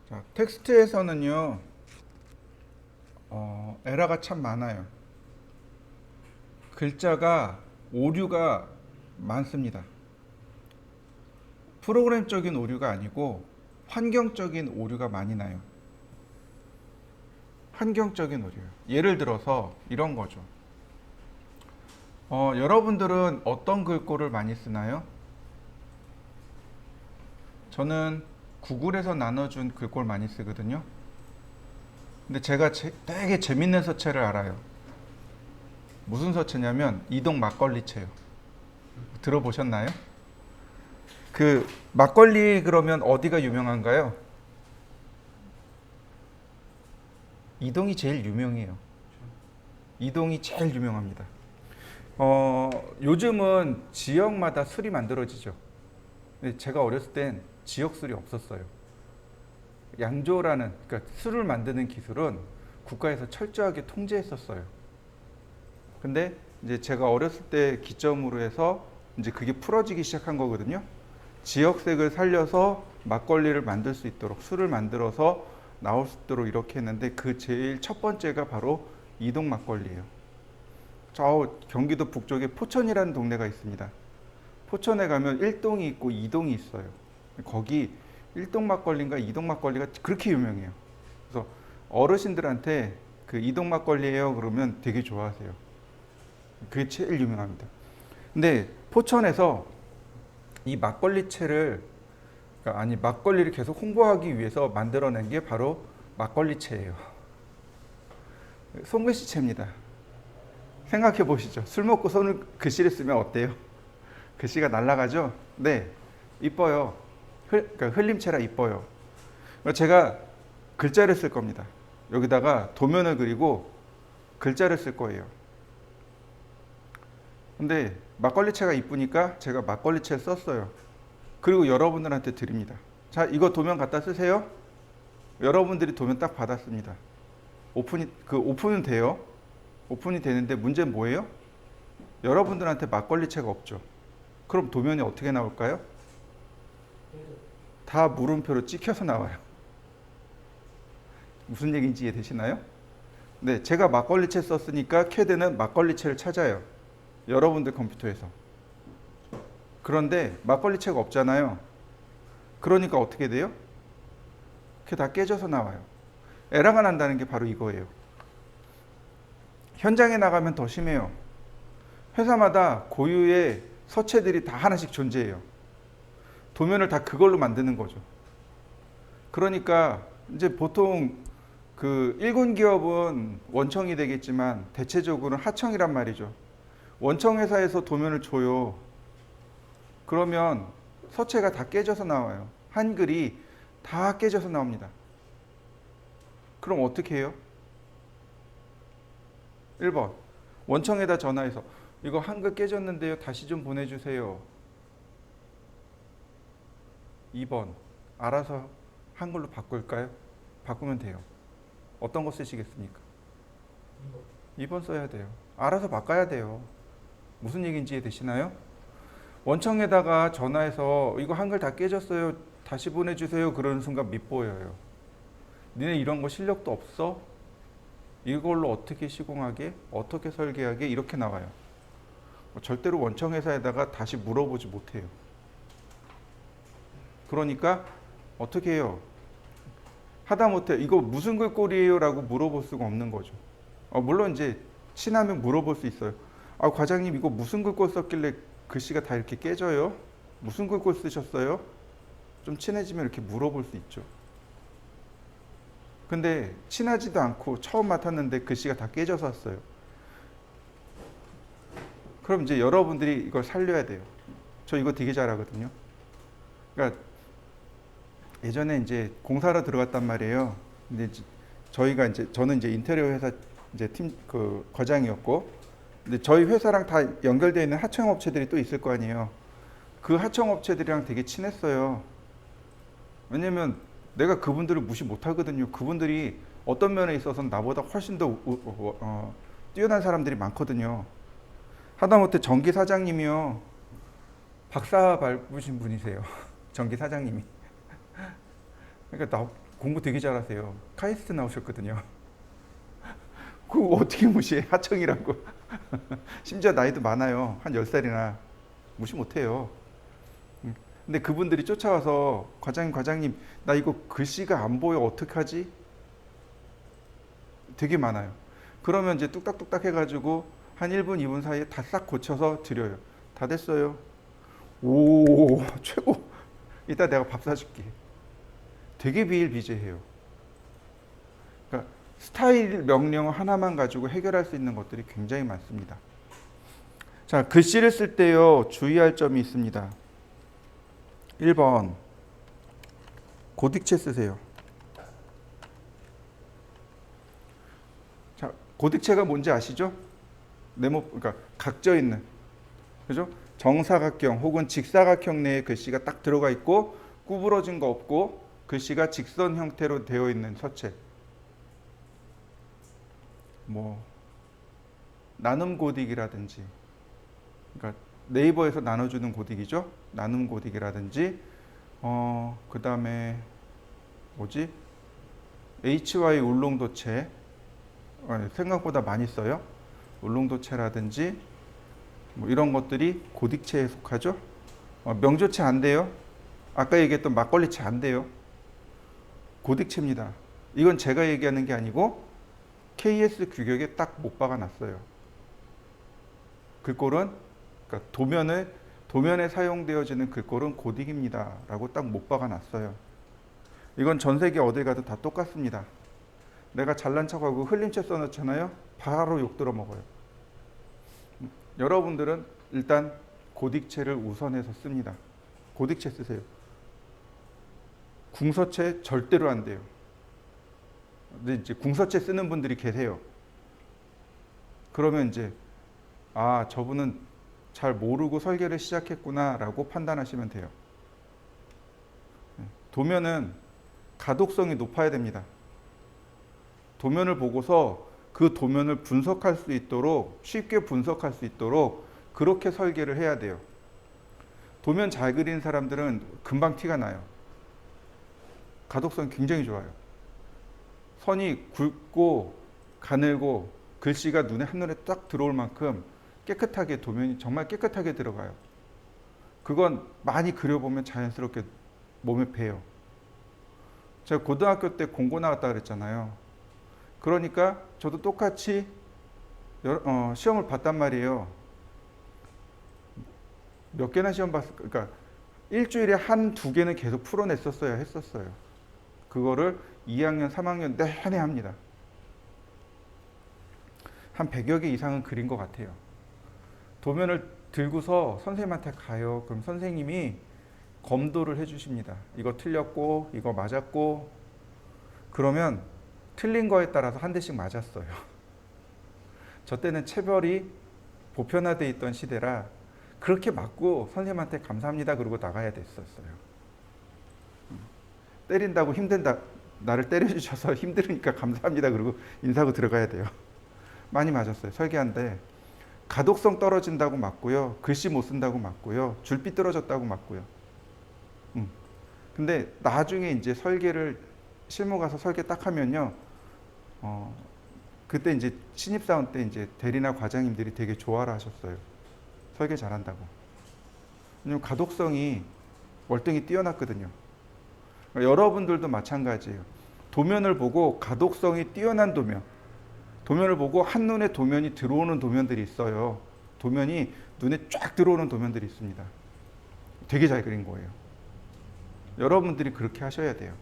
자, 텍스트에서는요, 에러가 참 많아요. 글자가 오류가 많습니다. 프로그램적인 오류가 아니고 환경적인 오류가 많이 나요. 환경적인 오류. 예를 들어서 이런 거죠. 여러분들은 어떤 글꼴을 많이 쓰나요? 저는 구글에서 나눠준 글꼴 많이 쓰거든요. 근데 제가 되게 재밌는 서체를 알아요. 무슨 서체냐면 이동 막걸리체요. 들어보셨나요? 그 막걸리 그러면 어디가 유명한가요? 이동이 제일 유명해요. 이동이 제일 유명합니다. 요즘은 지역마다 술이 만들어지죠. 근데 제가 어렸을 땐 지역 술이 없었어요. 양조라는, 그러니까 술을 만드는 기술은 국가에서 철저하게 통제했었어요. 근데 이제 제가 어렸을 때 기점으로 해서 이제 그게 풀어지기 시작한 거거든요. 지역색을 살려서 막걸리를 만들 수 있도록, 술을 만들어서 나올 수 있도록 이렇게 했는데, 그 제일 첫 번째가 바로 이동 막걸리예요. 저 경기도 북쪽에 포천이라는 동네가 있습니다. 포천에 가면 1동이 있고 2동이 있어요. 거기 1동 막걸리인가 2동 막걸리가 그렇게 유명해요. 그래서 어르신들한테 그 2동 막걸리예요 그러면 되게 좋아하세요. 그게 제일 유명합니다. 근데 포천에서 이 막걸리채를, 그러니까 아니 막걸리를 계속 홍보하기 위해서 만들어낸 게 바로 막걸리채예요. 손글씨체입니다. 생각해 보시죠. 술 먹고 손을 글씨를 쓰면 어때요? 글씨가 날아가죠? 네, 이뻐요. 그러니까 흘림체라 이뻐요. 제가 글자를 쓸 겁니다. 여기다가 도면을 그리고 글자를 쓸 거예요. 근데 막걸리채가 이쁘니까 제가 막걸리채 썼어요. 그리고 여러분들한테 드립니다. 자, 이거 도면 갖다 쓰세요. 여러분들이 도면 딱 받았습니다. 오픈은 돼요. 오픈이 되는데 문제는 뭐예요? 여러분들한테 막걸리채가 없죠. 그럼 도면이 어떻게 나올까요? 다 물음표로 찍혀서 나와요. 무슨 얘기인지 이해되시나요? 네, 제가 막걸리채 썼으니까 캐드는 막걸리채를 찾아요. 여러분들 컴퓨터에서. 그런데 막걸리채가 없잖아요. 그러니까 어떻게 돼요? 그게 다 깨져서 나와요. 에러가 난다는 게 바로 이거예요. 현장에 나가면 더 심해요. 회사마다 고유의 서체들이 다 하나씩 존재해요. 도면을 다 그걸로 만드는 거죠. 그러니까 이제 보통 그 일군 기업은 원청이 되겠지만 대체적으로는 하청이란 말이죠. 원청 회사에서 도면을 줘요. 그러면 서체가 다 깨져서 나와요. 한글이 다 깨져서 나옵니다. 그럼 어떻게 해요? 1번, 원청에다 전화해서 이거 한글 깨졌는데요, 다시 좀 보내주세요. 2번, 알아서 한글로 바꿀까요? 바꾸면 돼요. 어떤 거 쓰시겠습니까? 2번 써야 돼요. 알아서 바꿔야 돼요. 무슨 얘기인지 이해되시나요? 원청에다가 전화해서 이거 한글 다 깨졌어요, 다시 보내주세요 그러는 순간 밉보여요. 니네 이런 거 실력도 없어? 이걸로 어떻게 시공하게? 어떻게 설계하게? 이렇게 나와요. 절대로 원청 회사에다가 다시 물어보지 못해요. 그러니까 어떻게 해요? 하다못해 이거 무슨 글꼴이에요? 라고 물어볼 수가 없는 거죠. 물론 이제 친하면 물어볼 수 있어요. 과장님 이거 무슨 글꼴 썼길래 글씨가 다 이렇게 깨져요? 무슨 글꼴 쓰셨어요? 좀 친해지면 이렇게 물어볼 수 있죠. 근데 친하지도 않고 처음 맡았는데 글씨가 다 깨져서 왔어요. 그럼 이제 여러분들이 이걸 살려야 돼요. 저 이거 되게 잘하거든요. 그러니까 예전에 이제 공사로 들어갔단 말이에요. 근데 이제 저는 이제 인테리어 회사 이제 팀 그 과장이었고, 근데 저희 회사랑 다 연결되어 있는 하청 업체들이 또 있을 거 아니에요. 그 하청 업체들이랑 되게 친했어요. 왜냐면 내가 그분들을 무시 못 하거든요. 그분들이 어떤 면에 있어서는 나보다 훨씬 더 뛰어난 사람들이 많거든요. 하다못해 전기 사장님이요, 박사 밟으신 분이세요. 전기 사장님이. 그러니까 공부 되게 잘하세요. 카이스트 나오셨거든요. 그거 어떻게 무시해? 하청이라고. 심지어 나이도 많아요. 한 10살이나. 무시 못해요. 근데 그분들이 쫓아와서 과장님, 나 이거 글씨가 안 보여. 어떡하지? 되게 많아요. 그러면 이제 뚝딱뚝딱 해가지고 한 1분, 2분 사이에 다 싹 고쳐서 드려요. 다 됐어요. 오, 최고. 이따 내가 밥 사줄게. 되게 비일비재해요. 그러니까 스타일 명령 하나만 가지고 해결할 수 있는 것들이 굉장히 많습니다. 자, 글씨를 쓸 때요, 주의할 점이 있습니다. 1번, 고딕체 쓰세요. 자, 고딕체가 뭔지 아시죠? 네모, 그러니까 각져 있는, 그죠? 정사각형 혹은 직사각형 내에 글씨가 딱 들어가 있고 구부러진 거 없고 글씨가 직선 형태로 되어 있는 서체. 뭐 나눔 고딕이라든지, 그러니까 네이버에서 나눠주는 고딕이죠. 나눔 고딕이라든지, 그 다음에 뭐지? HY 울릉도체, 생각보다 많이 써요. 울릉도체라든지 뭐 이런 것들이 고딕체에 속하죠. 명조체 안 돼요. 아까 얘기했던 막걸리체 안 돼요. 고딕체입니다. 이건 제가 얘기하는 게 아니고 KS 규격에 딱 못 박아놨어요. 글꼴은, 그러니까 도면에 사용되어지는 글꼴은 고딕입니다 라고 딱 못 박아놨어요. 이건 전 세계 어딜 가도 다 똑같습니다. 내가 잘난 척하고 흘림체 써놓잖아요. 바로 욕 들어먹어요. 여러분들은 일단 고딕체를 우선해서 씁니다. 고딕체 쓰세요. 궁서체 절대로 안 돼요. 근데 이제 궁서체 쓰는 분들이 계세요. 그러면 이제 저분은 잘 모르고 설계를 시작했구나 라고 판단하시면 돼요. 도면은 가독성이 높아야 됩니다. 도면을 보고서 그 도면을 분석할 수 있도록, 쉽게 분석할 수 있도록 그렇게 설계를 해야 돼요. 도면 잘 그리는 사람들은 금방 티가 나요. 가독성이 굉장히 좋아요. 선이 굵고 가늘고 글씨가 한눈에 딱 들어올 만큼 깨끗하게, 도면이 정말 깨끗하게 들어가요. 그건 많이 그려보면 자연스럽게 몸에 배요. 제가 고등학교 때 공고 나왔다 그랬잖아요. 그러니까 저도 똑같이 시험을 봤단 말이에요. 몇 개나 시험 봤을까? 그러니까 일주일에 한두 개는 계속 풀어냈었어야 했었어요. 그거를 2학년, 3학년 내내 합니다. 한 100여 개 이상은 그린 것 같아요. 도면을 들고서 선생님한테 가요. 그럼 선생님이 검도를 해주십니다. 이거 틀렸고, 이거 맞았고, 그러면 틀린 거에 따라서 한 대씩 맞았어요. 저 때는 체벌이 보편화되어 있던 시대라 그렇게 맞고 선생님한테 감사합니다 그러고 나가야 됐었어요. 때린다고 나를 때려주셔서 힘들으니까 감사합니다 그러고 인사하고 들어가야 돼요. 많이 맞았어요. 설계하는데 가독성 떨어진다고 맞고요. 글씨 못 쓴다고 맞고요. 줄빛 떨어졌다고 맞고요. 근데 나중에 이제 설계를 실무 가서 설계 딱 하면요. 그때 이제 신입사원 때 이제 대리나 과장님들이 되게 좋아라 하셨어요. 설계 잘한다고. 왜냐면 가독성이 월등히 뛰어났거든요. 그러니까 여러분들도 마찬가지예요. 도면을 보고 가독성이 뛰어난 도면을 보고 한눈에 도면이 들어오는 도면들이 있어요. 도면이 눈에 쫙 들어오는 도면들이 있습니다. 되게 잘 그린 거예요. 여러분들이 그렇게 하셔야 돼요.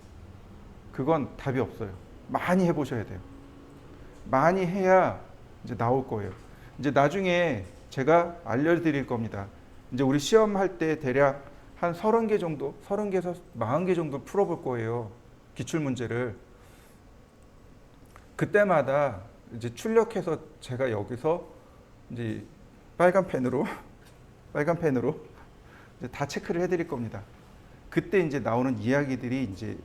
그건 답이 없어요. 많이 해보셔야 돼요. 많이 해야 이제 나올 거예요. 이제 나중에 제가 알려드릴 겁니다. 이제 우리 시험할 때 대략 한 30개 정도, 30개에서 40개 정도 풀어볼 거예요. 기출문제를. 그때마다 이제 출력해서 제가 여기서 이제 빨간 펜으로 이제 다 체크를 해드릴 겁니다. 그때 이제 나오는 이야기들이 이제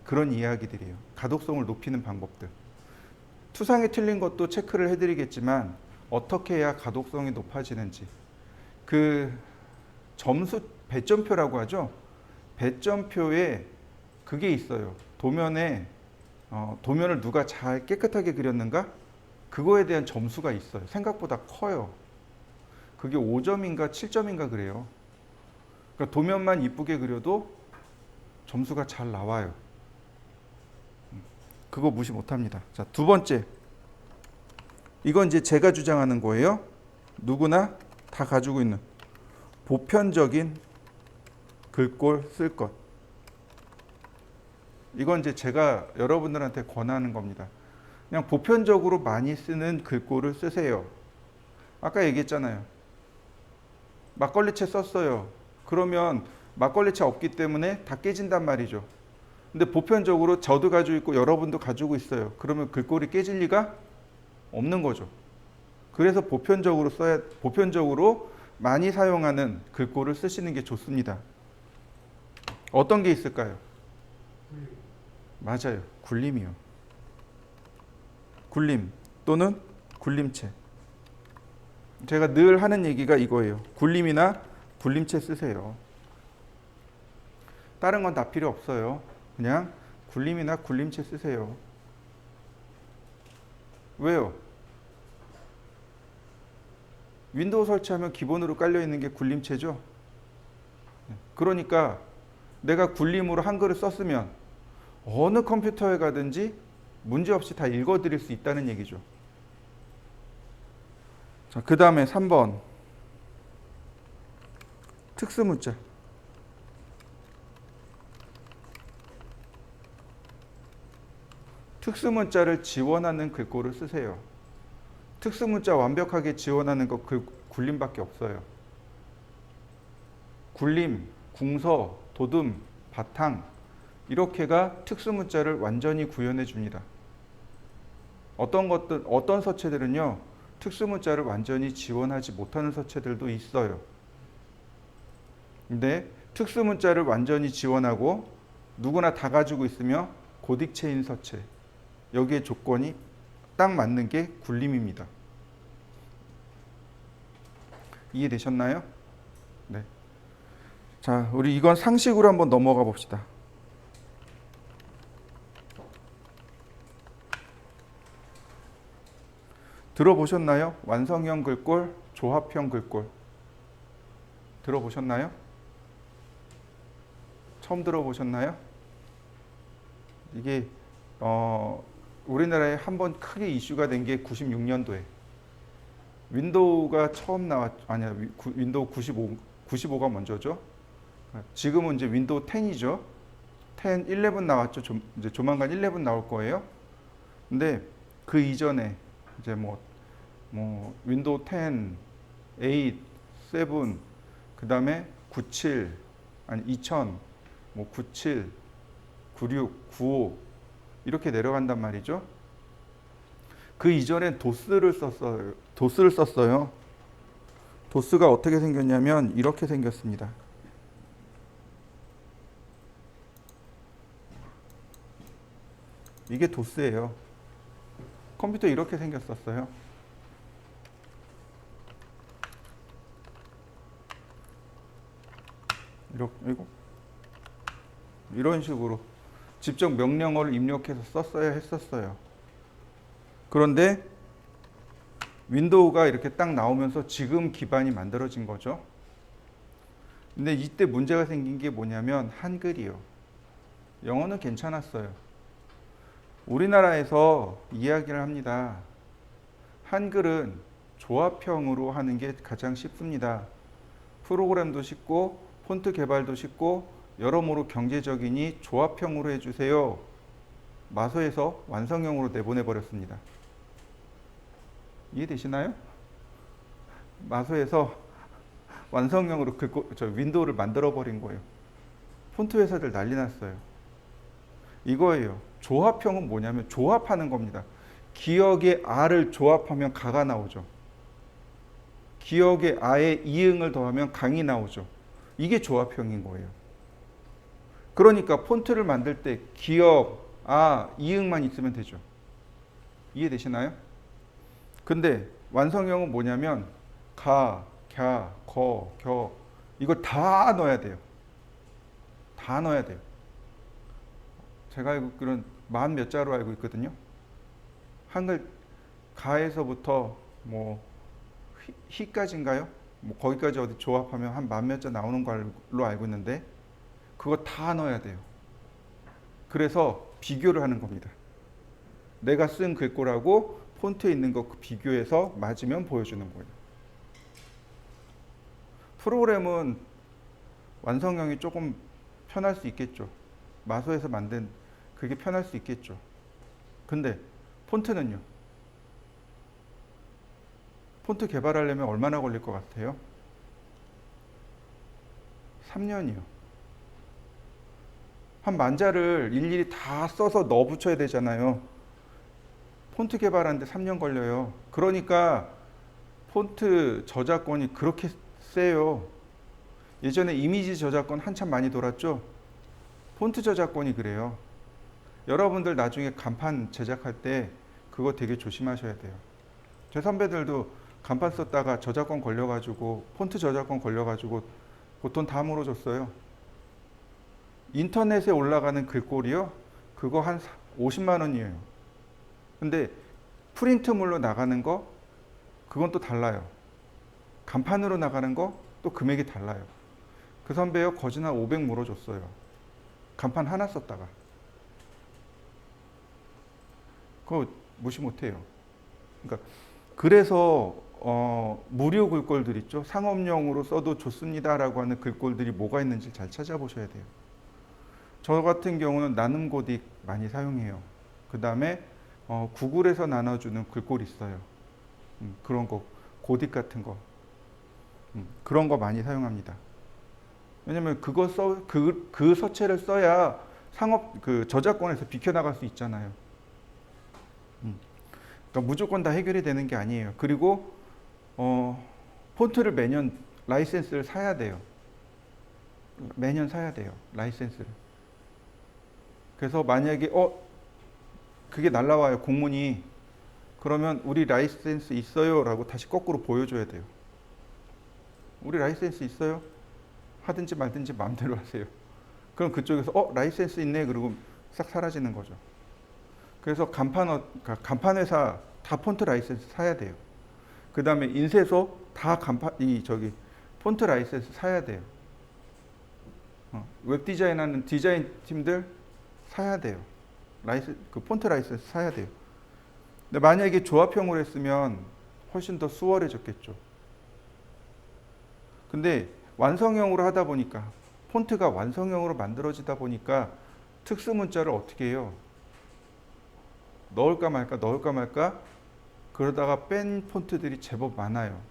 그런 이야기들이에요. 가독성을 높이는 방법들. 투상이 틀린 것도 체크를 해드리겠지만 어떻게 해야 가독성이 높아지는지, 그 점수 배점표라고 하죠. 배점표에 그게 있어요. 도면을 누가 잘 깨끗하게 그렸는가? 그거에 대한 점수가 있어요. 생각보다 커요. 그게 5점인가 7점인가 그래요. 그러니까 도면만 이쁘게 그려도 점수가 잘 나와요. 그거 무시 못합니다. 자, 두 번째. 이건 이제 제가 주장하는 거예요. 누구나 다 가지고 있는 보편적인 글꼴 쓸 것. 이건 이제 제가 여러분들한테 권하는 겁니다. 그냥 보편적으로 많이 쓰는 글꼴을 쓰세요. 아까 얘기했잖아요. 막걸리채 썼어요. 그러면 막걸리채 없기 때문에 다 깨진단 말이죠. 근데 보편적으로 저도 가지고 있고 여러분도 가지고 있어요. 그러면 글꼴이 깨질 리가 없는 거죠. 그래서 보편적으로 많이 사용하는 글꼴을 쓰시는 게 좋습니다. 어떤 게 있을까요? 맞아요. 굴림이요. 굴림 또는 굴림체. 제가 늘 하는 얘기가 이거예요. 굴림이나 굴림체 쓰세요. 다른 건 다 필요 없어요. 그냥 굴림이나 굴림체 쓰세요. 왜요? 윈도우 설치하면 기본으로 깔려 있는 게 굴림체죠. 그러니까 내가 굴림으로 한글을 썼으면 어느 컴퓨터에 가든지 문제없이 다 읽어드릴 수 있다는 얘기죠. 자, 그 다음에 3번. 특수문자. 특수문자를 지원하는 글꼴을 쓰세요. 특수문자 완벽하게 지원하는 거 굴림밖에 없어요. 굴림, 궁서, 도듬, 바탕 이렇게가 특수문자를 완전히 구현해 줍니다. 어떤 서체들은요, 특수문자를 완전히 지원하지 못하는 서체들도 있어요. 근데 특수문자를 완전히 지원하고 누구나 다 가지고 있으며 고딕체인 서체, 여기에 조건이 딱 맞는 게 굴림입니다. 이해되셨나요? 네. 자, 우리 이건 상식으로 한번 넘어가 봅시다. 들어보셨나요? 완성형 글꼴, 조합형 글꼴. 들어보셨나요? 처음 들어보셨나요? 이게 우리나라에 한번 크게 이슈가 된 게 96년도에 윈도우가 처음 윈도우 95가 먼저죠. 지금은 이제 윈도우 10이죠. 10, 11 나왔죠. 이제 조만간 11 나올 거예요. 근데 그 이전에 이제 뭐 윈도우 10, 8, 7, 그 다음에 97, 2000, 97, 96, 95 이렇게 내려간단 말이죠. 그 이전엔 도스를 썼어요. 도스가 어떻게 생겼냐면 이렇게 생겼습니다. 이게 도스예요. 컴퓨터 이렇게 생겼었어요. 이런 식으로 직접 명령어를 입력해서 썼어야 했었어요. 그런데 윈도우가 이렇게 딱 나오면서 지금 기반이 만들어진 거죠. 근데 이때 문제가 생긴 게 뭐냐면 한글이요. 영어는 괜찮았어요. 우리나라에서 이야기를 합니다. 한글은 조합형으로 하는 게 가장 쉽습니다. 프로그램도 쉽고 폰트 개발도 쉽고 여러모로 경제적이니 조합형으로 해주세요. 마소에서 완성형으로 내보내버렸습니다. 이해되시나요? 마소에서 완성형으로 윈도우를 만들어버린 거예요. 폰트 회사들 난리 났어요. 이거예요. 조합형은 뭐냐면 조합하는 겁니다. 기역의 아를 조합하면 가가 나오죠. 기역의 아에 이응을 더하면 강이 나오죠. 이게 조합형인 거예요. 그러니까 폰트를 만들 때 기역, 아, 이응만 있으면 되죠. 이해되시나요? 근데 완성형은 뭐냐면 가, 갸, 거, 겨 이거 다 넣어야 돼요. 다 넣어야 돼요. 제가 알고 있기로는 만 몇 자로 알고 있거든요. 한글 가에서부터 뭐 희까지인가요? 뭐 거기까지 어디 조합하면 한 만 몇 자 나오는 걸로 알고 있는데 그거 다 넣어야 돼요. 그래서 비교를 하는 겁니다. 내가 쓴 글꼴하고 폰트에 있는 거 비교해서 맞으면 보여주는 거예요. 프로그램은 완성형이 조금 편할 수 있겠죠. 마소에서 만든 그게 편할 수 있겠죠. 근데 폰트는요? 폰트 개발하려면 얼마나 걸릴 것 같아요? 3년이요. 한 만자를 일일이 다 써서 넣어 붙여야 되잖아요. 폰트 개발하는데 3년 걸려요. 그러니까 폰트 저작권이 그렇게 세요. 예전에 이미지 저작권 한참 많이 돌았죠? 폰트 저작권이 그래요. 여러분들 나중에 간판 제작할 때 그거 되게 조심하셔야 돼요. 제 선배들도 간판 썼다가 저작권 걸려가지고 폰트 저작권 걸려가지고 돈 다 물어줬어요. 인터넷에 올라가는 글꼴이요? 그거 한 50만 원이에요. 근데 프린트물로 나가는 거 그건 또 달라요. 간판으로 나가는 거 또 금액이 달라요. 그 선배요 거진 한 500 물어줬어요. 간판 하나 썼다가. 그거 무시 못해요. 그러니까 그래서 무료 글꼴들 있죠. 상업용으로 써도 좋습니다라고 하는 글꼴들이 뭐가 있는지 잘 찾아보셔야 돼요. 저 같은 경우는 나눔고딕 많이 사용해요. 그 다음에 구글에서 나눠주는 글꼴 있어요. 그런 거 고딕 같은 거 그런 거 많이 사용합니다. 왜냐면 그 서체를 써야 상업 그 저작권에서 비켜나갈 수 있잖아요. 그러니까 무조건 다 해결이 되는 게 아니에요. 그리고 폰트를 매년 라이센스를 사야 돼요. 매년 사야 돼요. 라이센스를. 그래서 만약에 그게 날라와요. 공문이. 그러면 우리 라이센스 있어요? 라고 다시 거꾸로 보여줘야 돼요. 우리 라이센스 있어요? 하든지 말든지 마음대로 하세요. 그럼 그쪽에서 라이센스 있네 그러고 싹 사라지는 거죠. 그래서 간판 회사 다 폰트 라이센스 사야 돼요. 그 다음에 인쇄소 다 폰트 라이센스 사야 돼요. 웹 디자인하는 디자인 팀들 사야 돼요. 그 폰트 라이센스 사야 돼요. 근데 만약에 조합형으로 했으면 훨씬 더 수월해졌겠죠. 근데 완성형으로 하다 보니까 폰트가 완성형으로 만들어지다 보니까 특수 문자를 어떻게 해요? 넣을까 말까 그러다가 뺀 폰트들이 제법 많아요.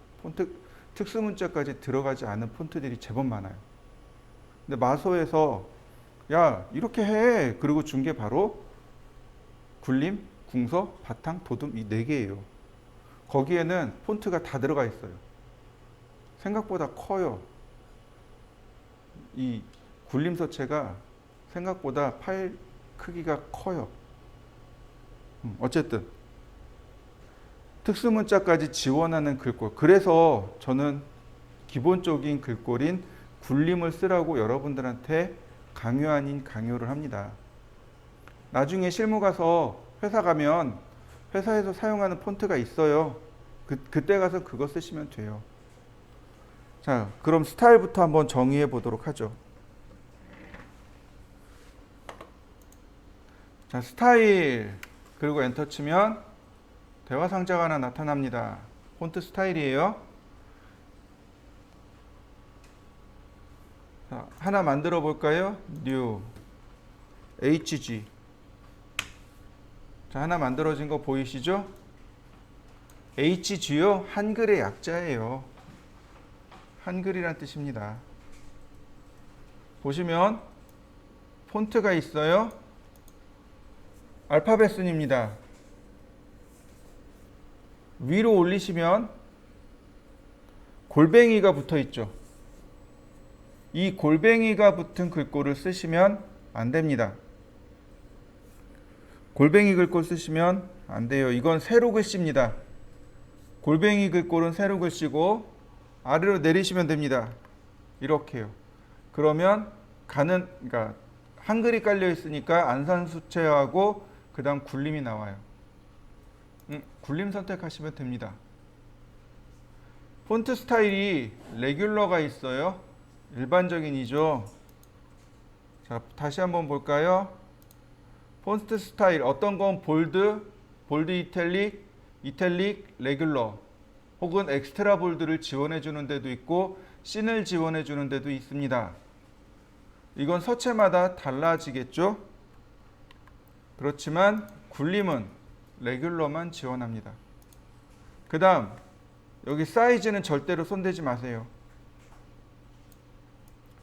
특수 문자까지 들어가지 않은 폰트들이 제법 많아요. 근데 마소에서 야 이렇게 해 그리고 준 게 바로 굴림, 궁서, 바탕, 도둠 이 4개예요. 거기에는 폰트가 다 들어가 있어요. 생각보다 커요. 이 굴림 서체가 생각보다 파일 크기가 커요. 어쨌든 특수문자까지 지원하는 글꼴. 그래서 저는 기본적인 글꼴인 굴림을 쓰라고 여러분들한테 강요 아닌 강요를 합니다. 나중에 실무 가서 회사 가면 회사에서 사용하는 폰트가 있어요. 그때 가서 그거 쓰시면 돼요. 자, 그럼 스타일부터 한번 정의해 보도록 하죠. 자, 스타일 그리고 엔터 치면 대화 상자가 하나 나타납니다. 폰트 스타일이에요. 자, 하나 만들어 볼까요? New HG. 자, 하나 만들어진 거 보이시죠? HG요? 한글의 약자예요. 한글이란 뜻입니다. 보시면 폰트가 있어요. 알파벳 순입니다. 위로 올리시면 골뱅이가 붙어 있죠. 이 골뱅이가 붙은 글꼴을 쓰시면 안 됩니다. 골뱅이 글꼴 쓰시면 안 돼요. 이건 세로 글씨입니다. 골뱅이 글꼴은 세로 글씨고 아래로 내리시면 됩니다. 이렇게요. 그러면 그러니까 한글이 깔려 있으니까 안산수채화하고 그 다음 굴림이 나와요. 굴림 선택하시면 됩니다. 폰트 스타일이 레귤러가 있어요. 일반적인이죠. 자, 다시 한번 볼까요? 폰트 스타일 어떤 건 볼드, 볼드 이탈릭, 이탈릭, 레귤러 혹은 엑스트라 볼드를 지원해 주는 데도 있고 씬을 지원해 주는 데도 있습니다. 이건 서체마다 달라지겠죠? 그렇지만 굴림은 레귤러만 지원합니다. 그 다음 여기 사이즈는 절대로 손대지 마세요.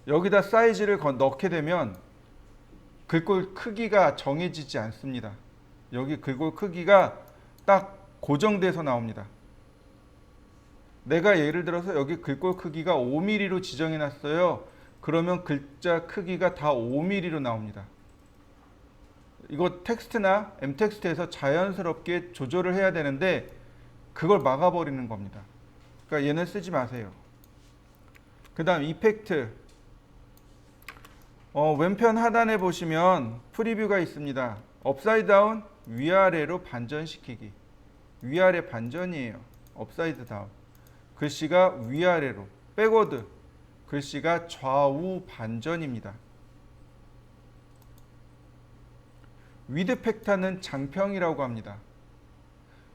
여기다 사이즈를 넣게 되면 글꼴 크기가 정해지지 않습니다. 여기 글꼴 크기가 딱 고정돼서 나옵니다. 내가 예를 들어서 여기 글꼴 크기가 5mm로 지정해 놨어요. 그러면 글자 크기가 다 5mm로 나옵니다. 이거 텍스트나 M텍스트에서 자연스럽게 조절을 해야 되는데 그걸 막아버리는 겁니다. 그러니까 얘는 쓰지 마세요. 그 다음 이펙트. 왼편 하단에 보시면 프리뷰가 있습니다. 업사이드 다운, 위아래로 반전시키기. 위아래 반전이에요. 업사이드 다운. 글씨가 위아래로. 백워드. 글씨가 좌우 반전입니다. 위드 팩타는 장평이라고 합니다.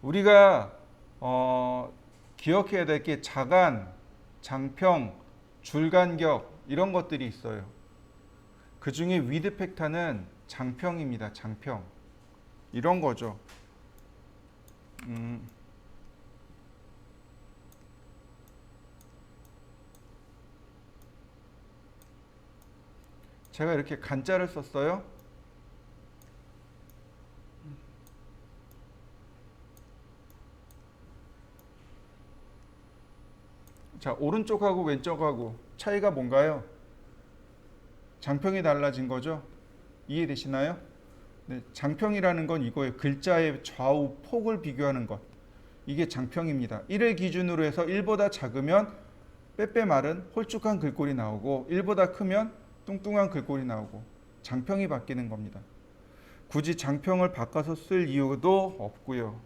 우리가 기억해야 될 게 자간, 장평, 줄간격 이런 것들이 있어요. 그 중에 위드 팩타는 장평입니다. 장평. 이런 거죠. 제가 이렇게 간자를 썼어요. 자, 오른쪽하고 왼쪽하고 차이가 뭔가요? 장평이 달라진 거죠? 이해되시나요? 네, 장평이라는 건 이거예요. 글자의 좌우 폭을 비교하는 것. 이게 장평입니다. 1을 기준으로 해서 1보다 작으면 빼빼 마른 홀쭉한 글꼴이 나오고 1보다 크면 뚱뚱한 글꼴이 나오고 장평이 바뀌는 겁니다. 굳이 장평을 바꿔서 쓸 이유도 없고요.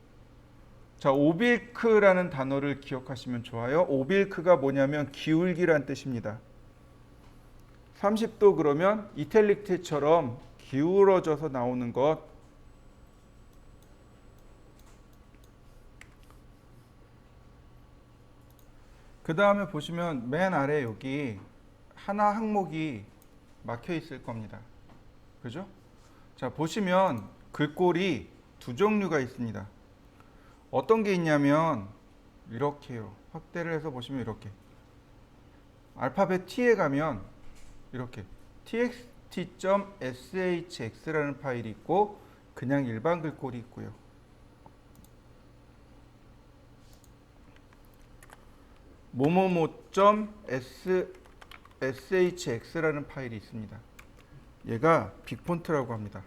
자, 오빌크라는 단어를 기억하시면 좋아요. 오빌크가 뭐냐면 기울기란 뜻입니다. 30도 그러면 이탈릭트처럼 기울어져서 나오는 것. 그 다음에 보시면 맨 아래 여기 하나 항목이 막혀 있을 겁니다. 그죠? 자, 보시면 글꼴이 두 종류가 있습니다. 어떤 게 있냐면 이렇게요. 확대를 해서 보시면 이렇게 알파벳 T에 가면 이렇게 txt.shx라는 파일이 있고 그냥 일반 글꼴이 있고요. momo.shx라는 파일이 있습니다. 얘가 빅폰트라고 합니다.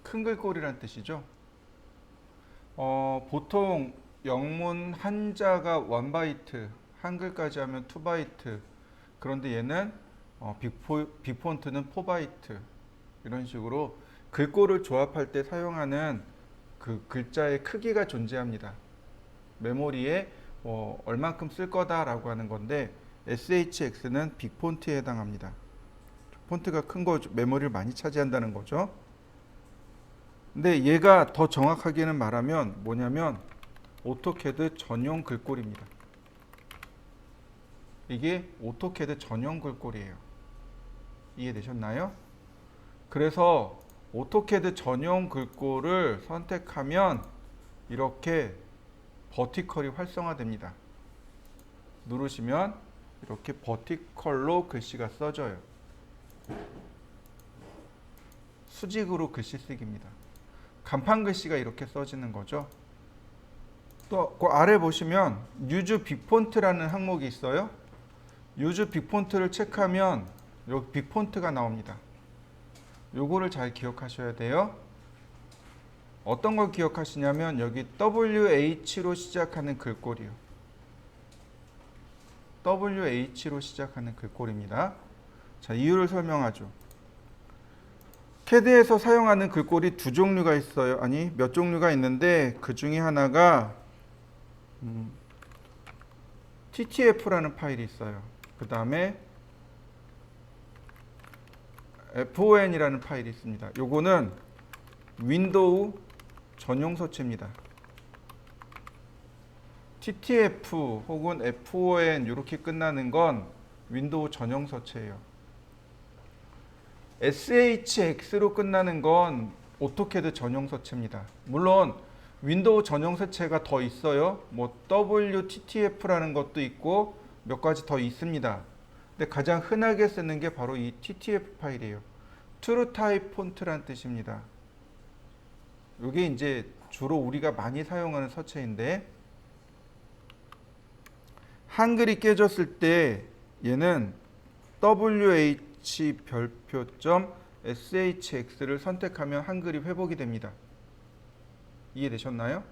큰 글꼴이란 뜻이죠. 보통 영문 한자가 1바이트, 한글까지 하면 2바이트. 그런데 얘는 빅폰트는 4바이트. 이런 식으로 글꼴을 조합할 때 사용하는 그 글자의 크기가 존재합니다. 메모리에 얼만큼 쓸 거다라고 하는 건데 SHX는 빅폰트에 해당합니다. 폰트가 큰 거 메모리를 많이 차지한다는 거죠. 근데 얘가 더 정확하게는 말하면 뭐냐면 오토캐드 전용 글꼴입니다. 이게 오토캐드 전용 글꼴이에요. 이해되셨나요? 그래서 오토캐드 전용 글꼴을 선택하면 이렇게 버티컬이 활성화됩니다. 누르시면 이렇게 버티컬로 글씨가 써져요. 수직으로 글씨 쓰기입니다. 간판 글씨가 이렇게 써지는 거죠. 또 그 아래 보시면 유즈 빅폰트라는 항목이 있어요. 유즈 빅폰트를 체크하면 여기 빅폰트가 나옵니다. 요거를 잘 기억하셔야 돼요. 어떤 걸 기억하시냐면 여기 WH로 시작하는 글꼴이요. WH로 시작하는 글꼴입니다. 자, 이유를 설명하죠. CAD에서 사용하는 글꼴이 두 종류가 있어요. 아니, 몇 종류가 있는데 그 중에 하나가 TTF라는 파일이 있어요. 그 다음에 FON이라는 파일이 있습니다. 요거는 윈도우 전용 서체입니다. TTF 혹은 FON 이렇게 끝나는 건 윈도우 전용 서체예요. SHX로 끝나는 건 오토캐드 전용 서체입니다. 물론 윈도우 전용 서체가 더 있어요. 뭐 WTTF라는 것도 있고 몇 가지 더 있습니다. 근데 가장 흔하게 쓰는 게 바로 이 TTF 파일이에요. True Type Font란 뜻입니다. 이게 이제 주로 우리가 많이 사용하는 서체인데, 한글이 깨졌을 때 얘는 WH 별표점 SHX를 선택하면 한글이 회복이 됩니다. 이해되셨나요?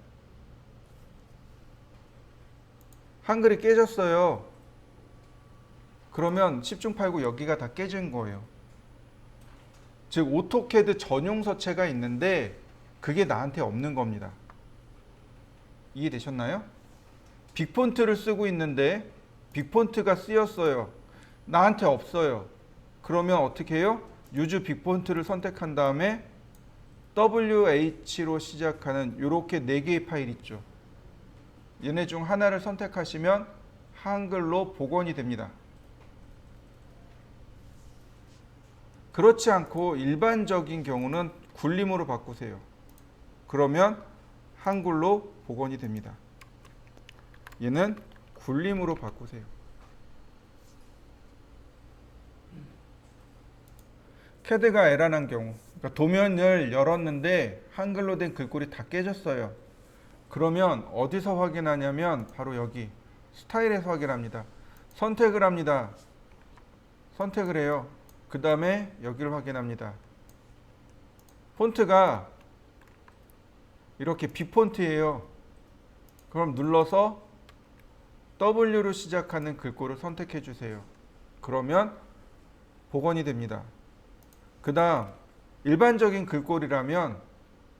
한글이 깨졌어요. 그러면 10중 8구 여기가 다 깨진 거예요. 즉 오토캐드 전용 서체가 있는데 그게 나한테 없는 겁니다. 이해되셨나요? 빅폰트를 쓰고 있는데 빅폰트가 쓰였어요. 나한테 없어요. 그러면 어떻게 해요? 유즈 빅폰트를 선택한 다음에 WH로 시작하는 이렇게 4개의 파일 있죠. 얘네 중 하나를 선택하시면 한글로 복원이 됩니다. 그렇지 않고 일반적인 경우는 굴림으로 바꾸세요. 그러면 한글로 복원이 됩니다. 얘는 굴림으로 바꾸세요. CAD가 에러난 경우, 그러니까 도면을 열었는데 한글로 된 글꼴이 다 깨졌어요. 그러면 어디서 확인하냐면 바로 여기 스타일에서 확인합니다. 선택을 합니다. 선택을 해요. 그 다음에 여기를 확인합니다. 폰트가 이렇게 빅폰트예요. 그럼 눌러서 W로 시작하는 글꼴을 선택해 주세요. 그러면 복원이 됩니다. 그 다음 일반적인 글꼴이라면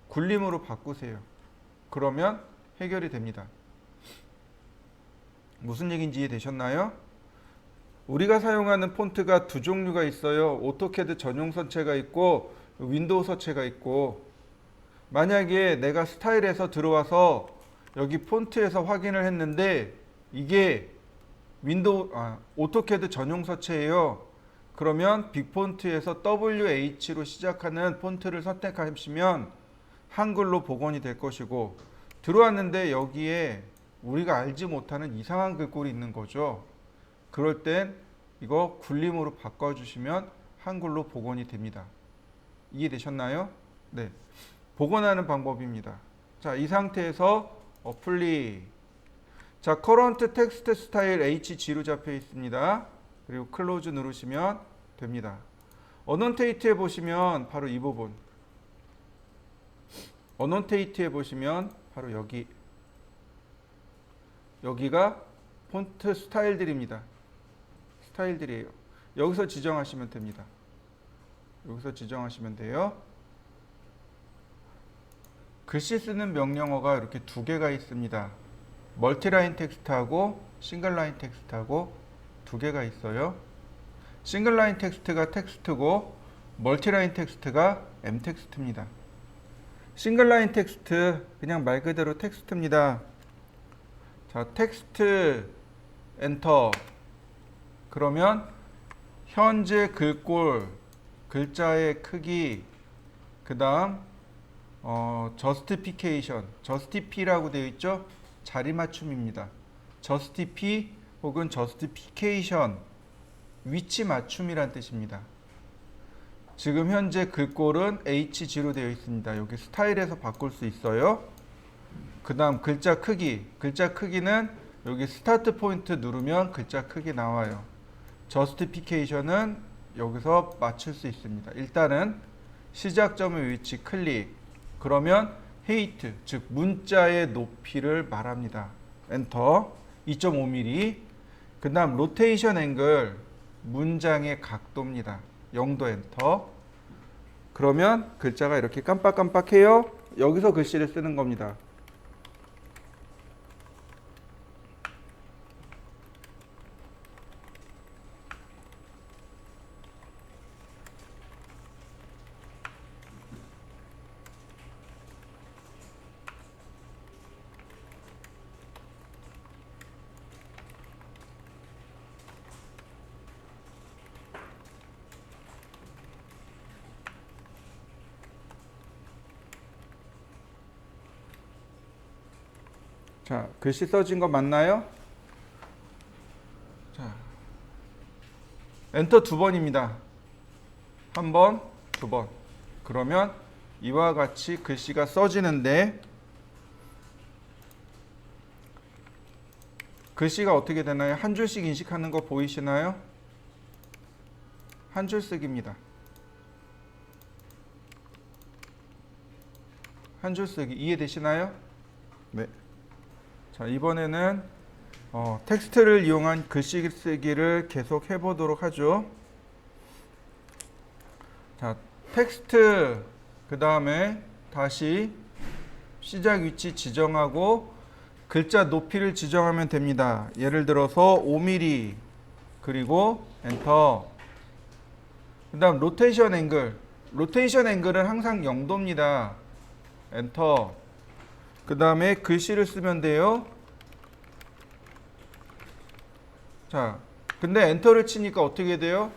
굴림으로 바꾸세요. 그러면 해결이 됩니다. 무슨 얘기인지 이해되셨나요? 우리가 사용하는 폰트가 두 종류가 있어요. 오토캐드 전용 서체가 있고 윈도우 서체가 있고, 만약에 내가 스타일에서 들어와서 여기 폰트에서 확인을 했는데 이게 오토캐드 전용 서체예요. 그러면 빅폰트에서 WH로 시작하는 폰트를 선택하시면 한글로 복원이 될 것이고, 들어왔는데 여기에 우리가 알지 못하는 이상한 글꼴이 있는 거죠. 그럴 땐 이거 굴림으로 바꿔주시면 한글로 복원이 됩니다. 이해되셨나요? 네, 복원하는 방법입니다. 자, 이 상태에서 어플리, 자, Current Text Style HG로 잡혀 있습니다. 그리고 클로즈 누르시면 됩니다. 어넌테이트에 보시면 바로 이 부분, 어넌테이트에 보시면 바로 여기가 폰트 스타일들입니다. 스타일들이에요. 여기서 지정하시면 됩니다. 여기서 지정하시면 돼요. 글씨 쓰는 명령어가 이렇게 두 개가 있습니다. 멀티라인 텍스트하고 싱글라인 텍스트하고 두 개가 있어요. 싱글라인 텍스트가 텍스트고 멀티라인 텍스트가 m텍스트입니다. 싱글라인 텍스트 그냥 말 그대로 텍스트입니다. 자, 텍스트 엔터. 그러면 현재 글꼴, 글자의 크기, 그 다음 저스티피케이션, 저스티피라고 되어 있죠? 자리 맞춤입니다. 저스티피 혹은 저스티피케이션, 위치 맞춤이란 뜻입니다. 지금 현재 글꼴은 HG로 되어 있습니다. 여기 스타일에서 바꿀 수 있어요. 그 다음 글자 크기, 글자 크기는 여기 스타트 포인트 누르면 글자 크기 나와요. 저스티피케이션은 여기서 맞출 수 있습니다. 일단은 시작점의 위치 클릭. 그러면 헤이트, 즉 문자의 높이를 말합니다. 엔터. 2.5mm. 그 다음 로테이션 앵글, 문장의 각도입니다. 0도 엔터. 그러면 글자가 이렇게 깜빡깜빡해요. 여기서 글씨를 쓰는 겁니다. 자, 글씨 써진 거 맞나요? 자, 엔터 2번입니다. 한 번, 2번. 그러면 이와 같이 글씨가 써지는데 글씨가 어떻게 되나요? 한 줄씩 인식하는 거 보이시나요? 한 줄 쓰기입니다. 한 줄 쓰기 이해되시나요? 네. 자, 이번에는 텍스트를 이용한 글씨 쓰기를 계속 해보도록 하죠. 자, 텍스트 그 다음에 다시 시작 위치 지정하고 글자 높이를 지정하면 됩니다. 예를 들어서 5mm 그리고 엔터. 그 다음 로테이션 앵글. 로테이션 앵글은 항상 0도입니다. 엔터. 그 다음에 글씨를 쓰면 돼요. 자, 근데 엔터를 치니까 어떻게 돼요?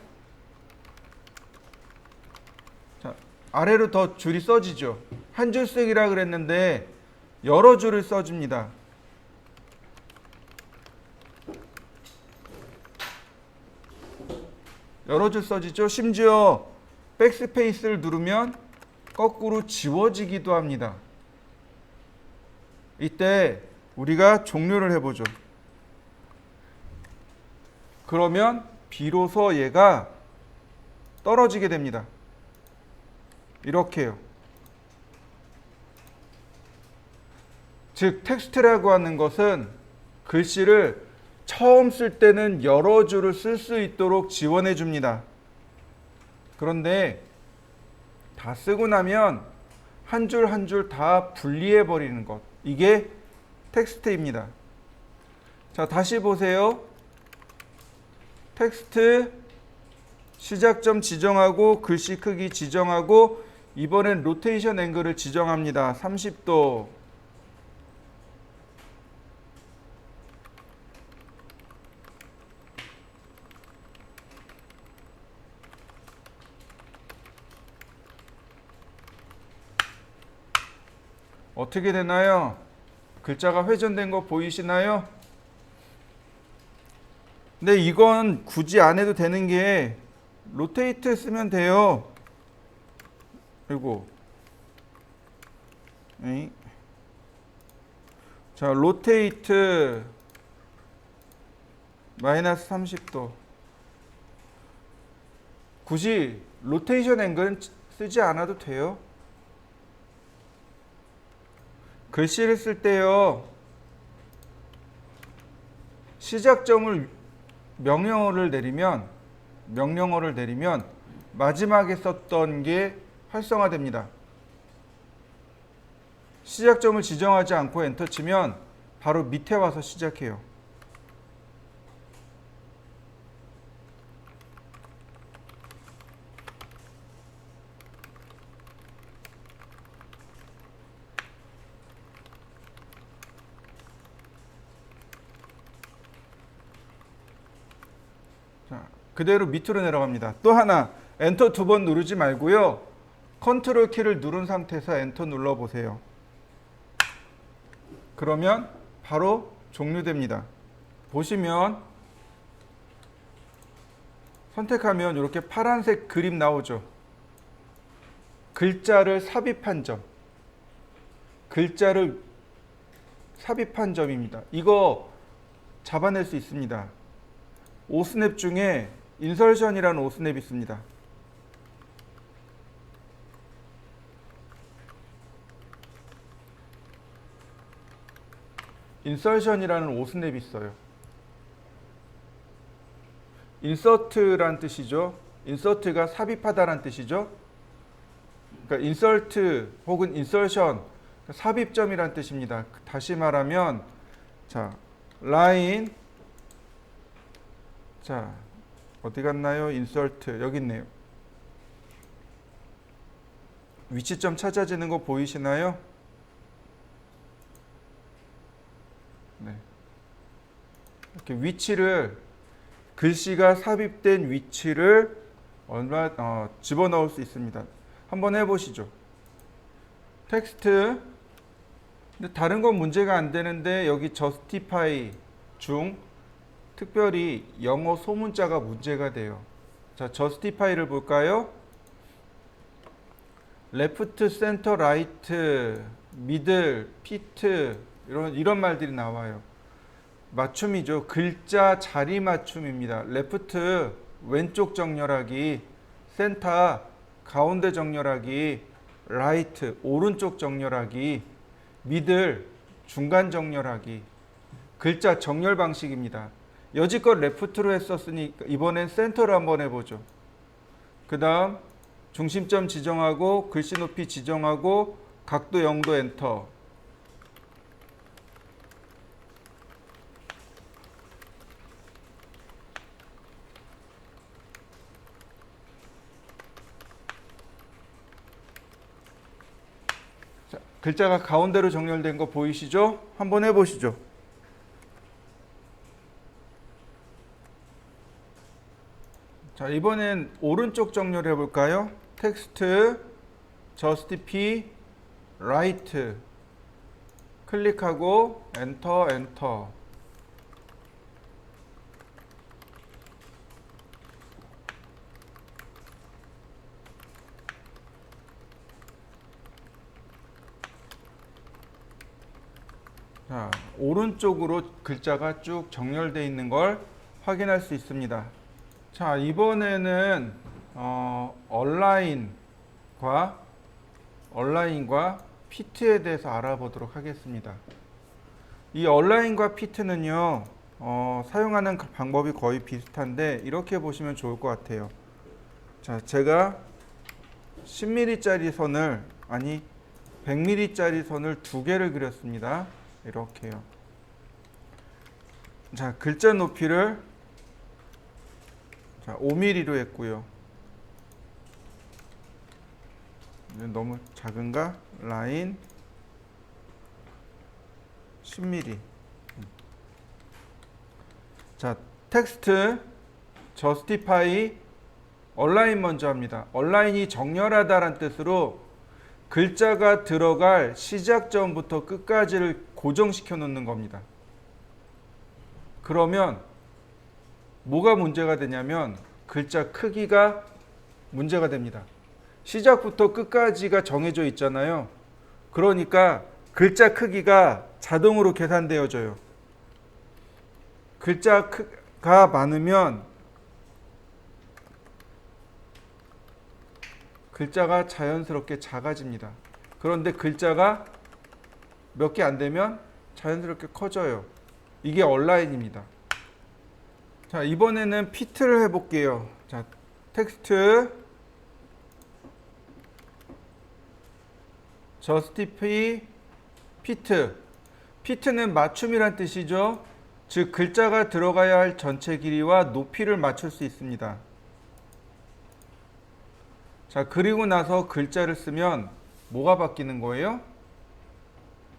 자, 아래로 더 줄이 써지죠. 한 줄 쓰기라 그랬는데 여러 줄을 써줍니다. 여러 줄 써지죠. 심지어 백스페이스를 누르면 거꾸로 지워지기도 합니다. 이때 우리가 종료를 해보죠. 그러면 비로소 얘가 떨어지게 됩니다. 이렇게요. 즉 텍스트라고 하는 것은 글씨를 처음 쓸 때는 여러 줄을 쓸 수 있도록 지원해 줍니다. 그런데 다 쓰고 나면 한 줄 한 줄 다 분리해 버리는 것. 이게 텍스트입니다. 자, 다시 보세요. 텍스트 시작점 지정하고 글씨 크기 지정하고 이번엔 로테이션 앵글을 지정합니다. 30도. 어떻게 되나요? 글자가 회전된 거 보이시나요? 근데 이건 굳이 안 해도 되는 게 로테이트 쓰면 돼요. 그리고 자, 로테이트 마이너스 30도. 굳이 로테이션 앵글은 쓰지 않아도 돼요. 글씨를 쓸 때요. 시작점을 명령어를 내리면 마지막에 썼던 게 활성화됩니다. 시작점을 지정하지 않고 엔터 치면 바로 밑에 와서 시작해요. 자, 그대로 밑으로 내려갑니다. 또 하나, 엔터 2번 누르지 말고요. 컨트롤 키를 누른 상태에서 엔터 눌러보세요. 그러면 바로 종료됩니다. 보시면 선택하면 이렇게 파란색 그림 나오죠. 글자를 삽입한 점. 글자를 삽입한 점입니다. 이거 잡아낼 수 있습니다. 오스냅 중에 인설션이라는 오스냅이 있습니다. 인설션이라는 오스냅이 있어요. 인서트란 뜻이죠. 인서트가 삽입하다란 뜻이죠. 그러니까 인설트 혹은 인설션, 삽입점이란 뜻입니다. 다시 말하면 자, 라인, 자, 어디 갔나요? 인설트, 여기 있네요. 위치점 찾아지는 거 보이시나요? 네. 이렇게 위치를, 글씨가 삽입된 위치를 집어넣을 수 있습니다. 한번 해보시죠. 텍스트. 근데 다른 건 문제가 안 되는데 여기 justify 중 특별히 영어 소문자가 문제가 돼요. 자, justify를 볼까요? left, center, right, middle, fit 이런 말들이 나와요. 맞춤이죠. 글자 자리 맞춤입니다. left 왼쪽 정렬하기, center 가운데 정렬하기, right 오른쪽 정렬하기, middle 중간 정렬하기. 글자 정렬 방식입니다. 여지껏 left로 했었으니 이번엔 center로 한번 해보죠. 그 다음 중심점 지정하고 글씨 높이 지정하고 각도 0도 엔터. 자, 글자가 가운데로 정렬된 거 보이시죠? 한번 해보시죠. 자, 이번엔 오른쪽 정렬해 볼까요? 텍스트, justify, right 클릭하고 엔터, 엔터. 자, 오른쪽으로 글자가 쭉 정렬되어 있는 걸 확인할 수 있습니다. 자, 이번에는 얼라인과 피트에 대해서 알아보도록 하겠습니다. 이 얼라인과 피트는요, 사용하는 방법이 거의 비슷한데 이렇게 보시면 좋을 것 같아요. 자, 제가 10mm짜리 선을, 아니 100mm짜리 선을 두 개를 그렸습니다. 이렇게요. 자, 글자 높이를 5mm로 했고요. 너무 작은가? 라인 10mm. 자, 텍스트 justify 얼라인 먼저 합니다. 얼라인이 정렬하다란 뜻으로 글자가 들어갈 시작점부터 끝까지를 고정시켜 놓는 겁니다. 그러면 뭐가 문제가 되냐면 글자 크기가 문제가 됩니다. 시작부터 끝까지가 정해져 있잖아요. 그러니까 글자 크기가 자동으로 계산되어져요. 글자가 많으면 글자가 자연스럽게 작아집니다. 그런데 글자가 몇 개 안 되면 자연스럽게 커져요. 이게 얼라인입니다. 자, 이번에는 피트를 해볼게요. 자, 텍스트 justify fit. fit는 맞춤이란 뜻이죠. 즉 글자가 들어가야 할 전체 길이와 높이를 맞출 수 있습니다. 자, 그리고 나서 글자를 쓰면 뭐가 바뀌는 거예요?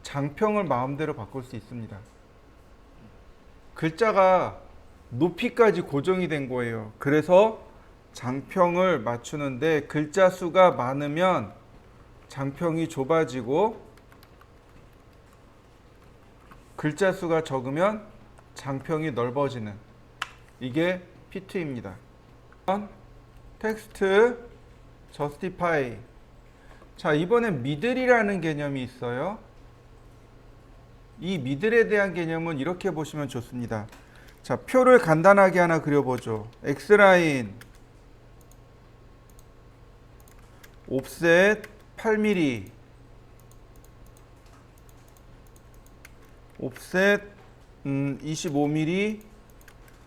장평을 마음대로 바꿀 수 있습니다. 글자가 높이까지 고정이 된 거예요. 그래서 장평을 맞추는데 글자 수가 많으면 장평이 좁아지고 글자 수가 적으면 장평이 넓어지는, 이게 피트입니다. 텍스트 justify. 자, 이번엔 미들이라는 개념이 있어요. 이 미들에 대한 개념은 이렇게 보시면 좋습니다. 자, 표를 간단하게 하나 그려보죠. X라인 옵셋 8mm, 옵셋 25mm,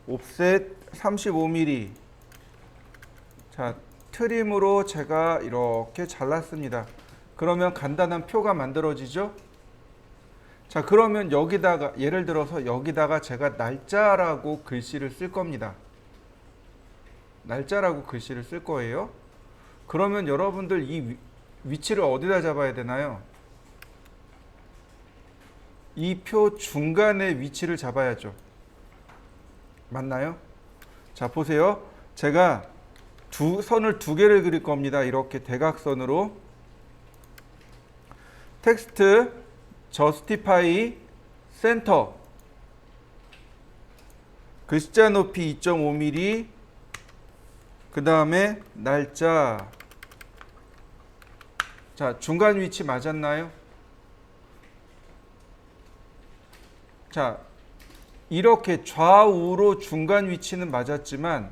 옵셋 35mm. 자, 트림으로 제가 이렇게 잘랐습니다. 그러면 간단한 표가 만들어지죠? 자, 그러면 여기다가 예를 들어서 여기다가 제가 날짜라고 글씨를 쓸 겁니다. 날짜라고 글씨를 쓸 거예요. 그러면 여러분들 이 위치를 어디다 잡아야 되나요? 이 표 중간에 위치를 잡아야죠. 맞나요? 자, 보세요. 제가 선을 두 개를 그릴 겁니다. 이렇게 대각선으로. 텍스트 justify center. 글자 높이 2.5mm. 그 다음에 날짜. 자, 중간 위치 맞았나요? 자, 이렇게 좌우로 중간 위치는 맞았지만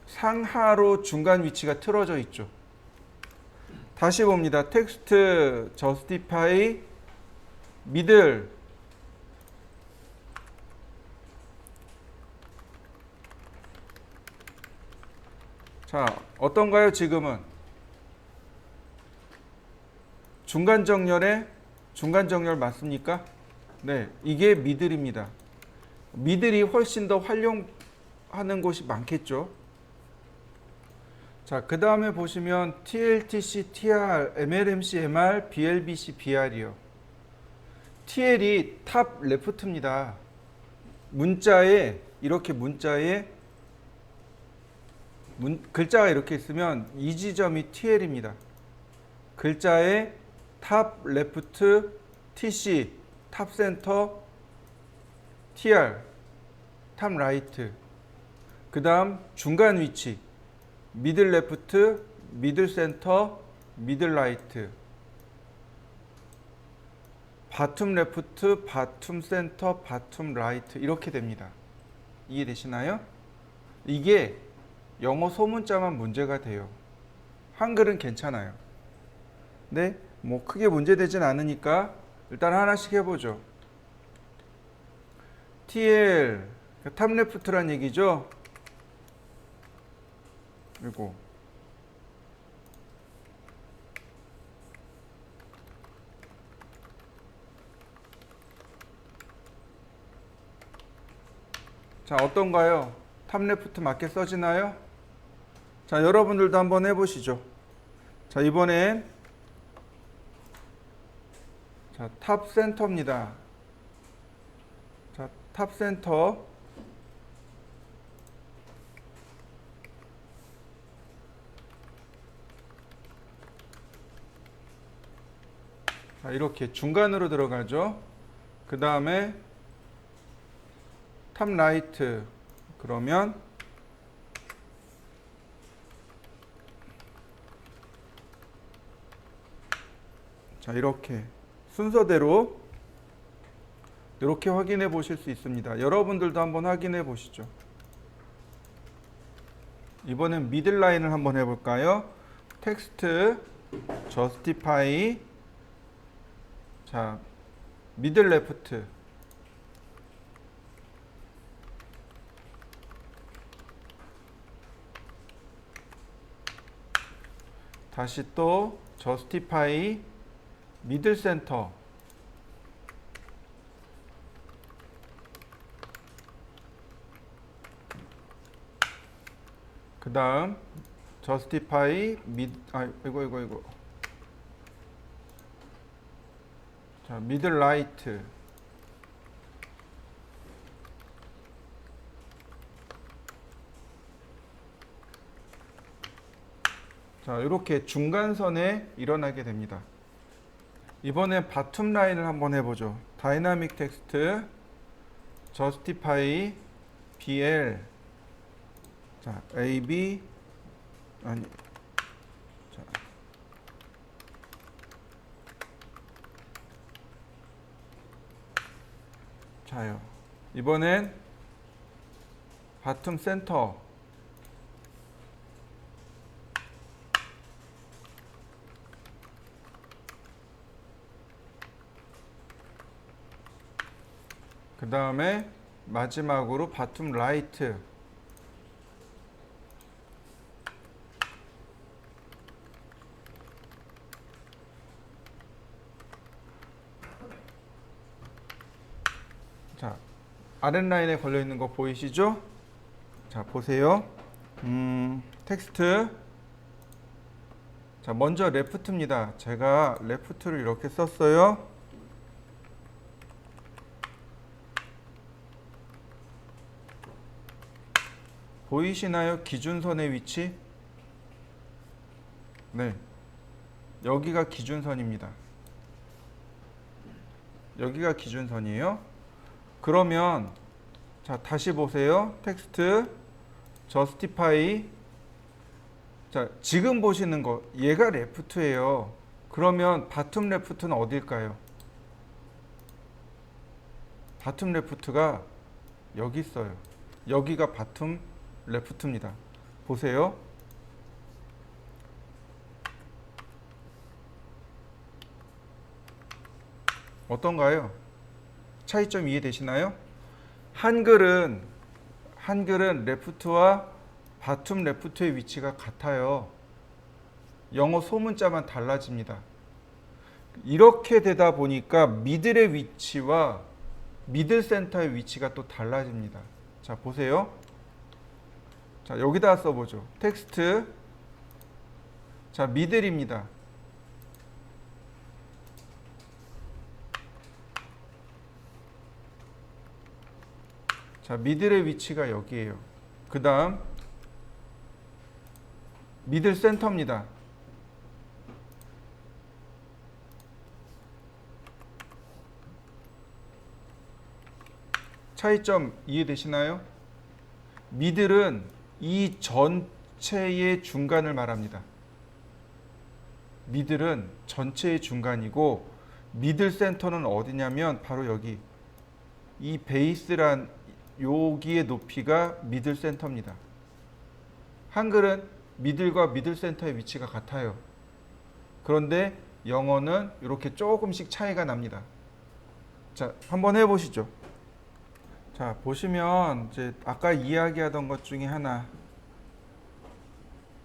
상하로 중간 위치가 틀어져 있죠. 다시 봅니다. 텍스트 justify middle. 자, 어떤가요, 지금은? 중간 정렬 맞습니까? 네, 이게 미들입니다. 미들이 훨씬 더 활용하는 곳이 많겠죠. 자, 그 다음에 보시면 TLTC, TR, MLMC, MR, BLBC, BR이요. TL이 탑 레프트입니다. 문자에 이렇게 글자가 이렇게 있으면 이 지점이 TL입니다. 글자에 탑 레프트, TC, 탑 센터, TR, 탑 라이트. 그 다음 중간 위치, 미들 레프트, 미들 센터, 미들 라이트. 바툼 레프트, 바툼 센터, 바툼 라이트. 이렇게 됩니다. 이해되시나요? 이게 영어 소문자만 문제가 돼요. 한글은 괜찮아요. 네, 뭐 크게 문제되진 않으니까 일단 하나씩 해보죠. TL, 탑 레프트란 얘기죠. 그리고 자, 어떤가요? 탑 레프트 맞게 써지나요? 자, 여러분들도 한번 해보시죠. 자, 이번엔 자, 탑 센터입니다. 자, 탑 센터. 자, 이렇게 중간으로 들어가죠. 그 다음에 탑 라이트. 그러면 자, 이렇게 순서대로 이렇게 확인해 보실 수 있습니다. 여러분들도 한번 확인해 보시죠. 이번엔 미들 라인을 한번 해볼까요? 텍스트 justify 자, 미들 레프트. 다시 또 justify 미들 센터. 그 다음 justify 이거 자, 미들 라이트. 자, 이렇게 중간선에 일어나게 됩니다. 이번엔 바툼 라인을 한번 해보죠. 다이나믹 텍스트 justify BL 자, AB 아니 자, 자요. 이번엔 바툼 센터 그 다음에 마지막으로 바툼 라이트. 아랫라인에 걸려 있는 거 보이시죠? 자, 보세요. 텍스트. 자, 먼저 레프트입니다. 제가 레프트를 이렇게 썼어요. 보이시나요? 기준선의 위치? 네. 여기가 기준선입니다. 여기가 기준선이에요. 그러면 자, 다시 보세요. 텍스트 justify. 자, 지금 보시는 거 얘가 레프트예요. 그러면 바텀 레프트는 어딜까요? 바텀 레프트가 여기 있어요. 여기가 바텀 레프트입니다. 보세요. 어떤가요? 차이점 이해되시나요? 한글은 레프트와 바텀 레프트의 위치가 같아요. 영어 소문자만 달라집니다. 이렇게 되다 보니까 미들의 위치와 미들 센터의 위치가 또 달라집니다. 자, 보세요. 자, 여기다 써보죠. 텍스트. 자, 미들입니다. 자, 미들의 위치가 여기에요. 그 다음 미들 센터입니다. 차이점 이해되시나요? 미들은 이 전체의 중간을 말합니다. 미들은 전체의 중간이고 미들 센터는 어디냐면 바로 여기 이 베이스란 여기의 높이가 미들 센터입니다. 한글은 미들과 미들 센터의 위치가 같아요. 그런데 영어는 이렇게 조금씩 차이가 납니다. 자, 한번 해보시죠. 자, 보시면 이제 아까 이야기하던 것 중에 하나,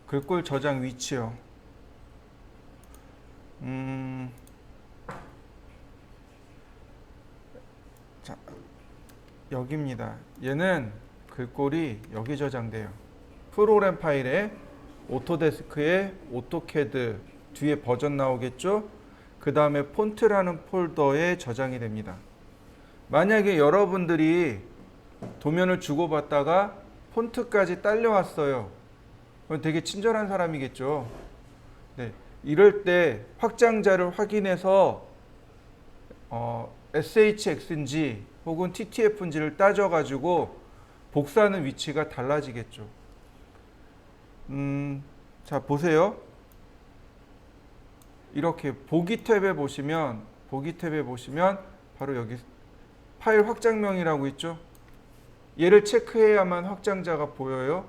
글꼴 저장 위치요. 자, 여기입니다. 얘는 글꼴이 여기 저장돼요. 프로그램 파일에 오토데스크에 오토캐드 뒤에 버전 나오겠죠? 그 다음에 폰트라는 폴더에 저장이 됩니다. 만약에 여러분들이 도면을 주고받다가 폰트까지 딸려왔어요. 그럼 되게 친절한 사람이겠죠. 네, 이럴 때 확장자를 확인해서 SHX인지 혹은 TTF인지를 따져가지고 복사하는 위치가 달라지겠죠. 자, 보세요. 이렇게 보기 탭에 보시면 바로 여기 파일 확장명이라고 있죠. 얘를 체크해야만 확장자가 보여요.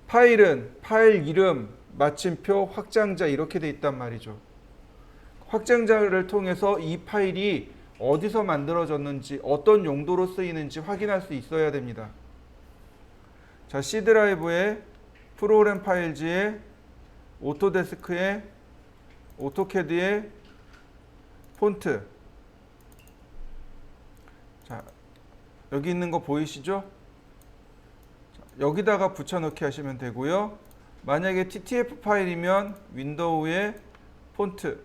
파일은 파일 이름, 마침표, 확장자 이렇게 돼 있단 말이죠. 확장자를 통해서 이 파일이 어디서 만들어졌는지, 어떤 용도로 쓰이는지 확인할 수 있어야 됩니다. 자, C 드라이브에 프로그램 파일즈에 오토데스크에 오토캐드에 폰트. 자, 여기 있는 거 보이시죠? 자, 여기다가 붙여넣기 하시면 되고요. 만약에 TTF 파일이면 윈도우에 폰트.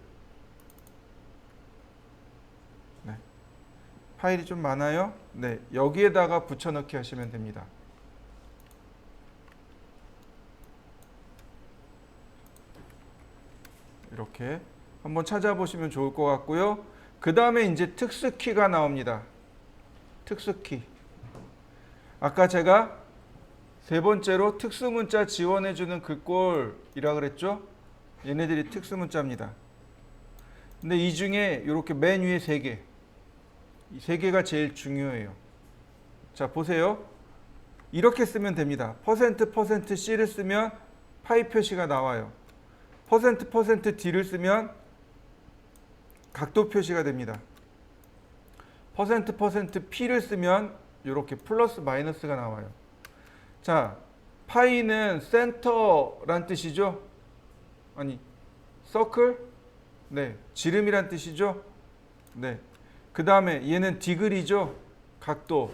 네. 파일이 좀 많아요? 네, 여기에다가 붙여넣기 하시면 됩니다. 이렇게 한번 찾아보시면 좋을 것 같고요. 그 다음에 이제 특수키가 나옵니다. 특수키. 아까 제가 세 번째로 특수문자 지원해주는 글꼴이라 그랬죠? 얘네들이 특수문자입니다. 근데 이 중에 이렇게 맨 위에 세 개. 이 세 개가 제일 중요해요. 자, 보세요. 이렇게 쓰면 됩니다. %%C를 쓰면 파이 표시가 나와요. %%D를 쓰면 각도 표시가 됩니다. %%P를 쓰면 이렇게 플러스 마이너스가 나와요. 자, 파이는 센터란 뜻이죠? 아니, 서클? 네, 지름이란 뜻이죠? 네. 그 다음에 얘는 디그리죠? 각도.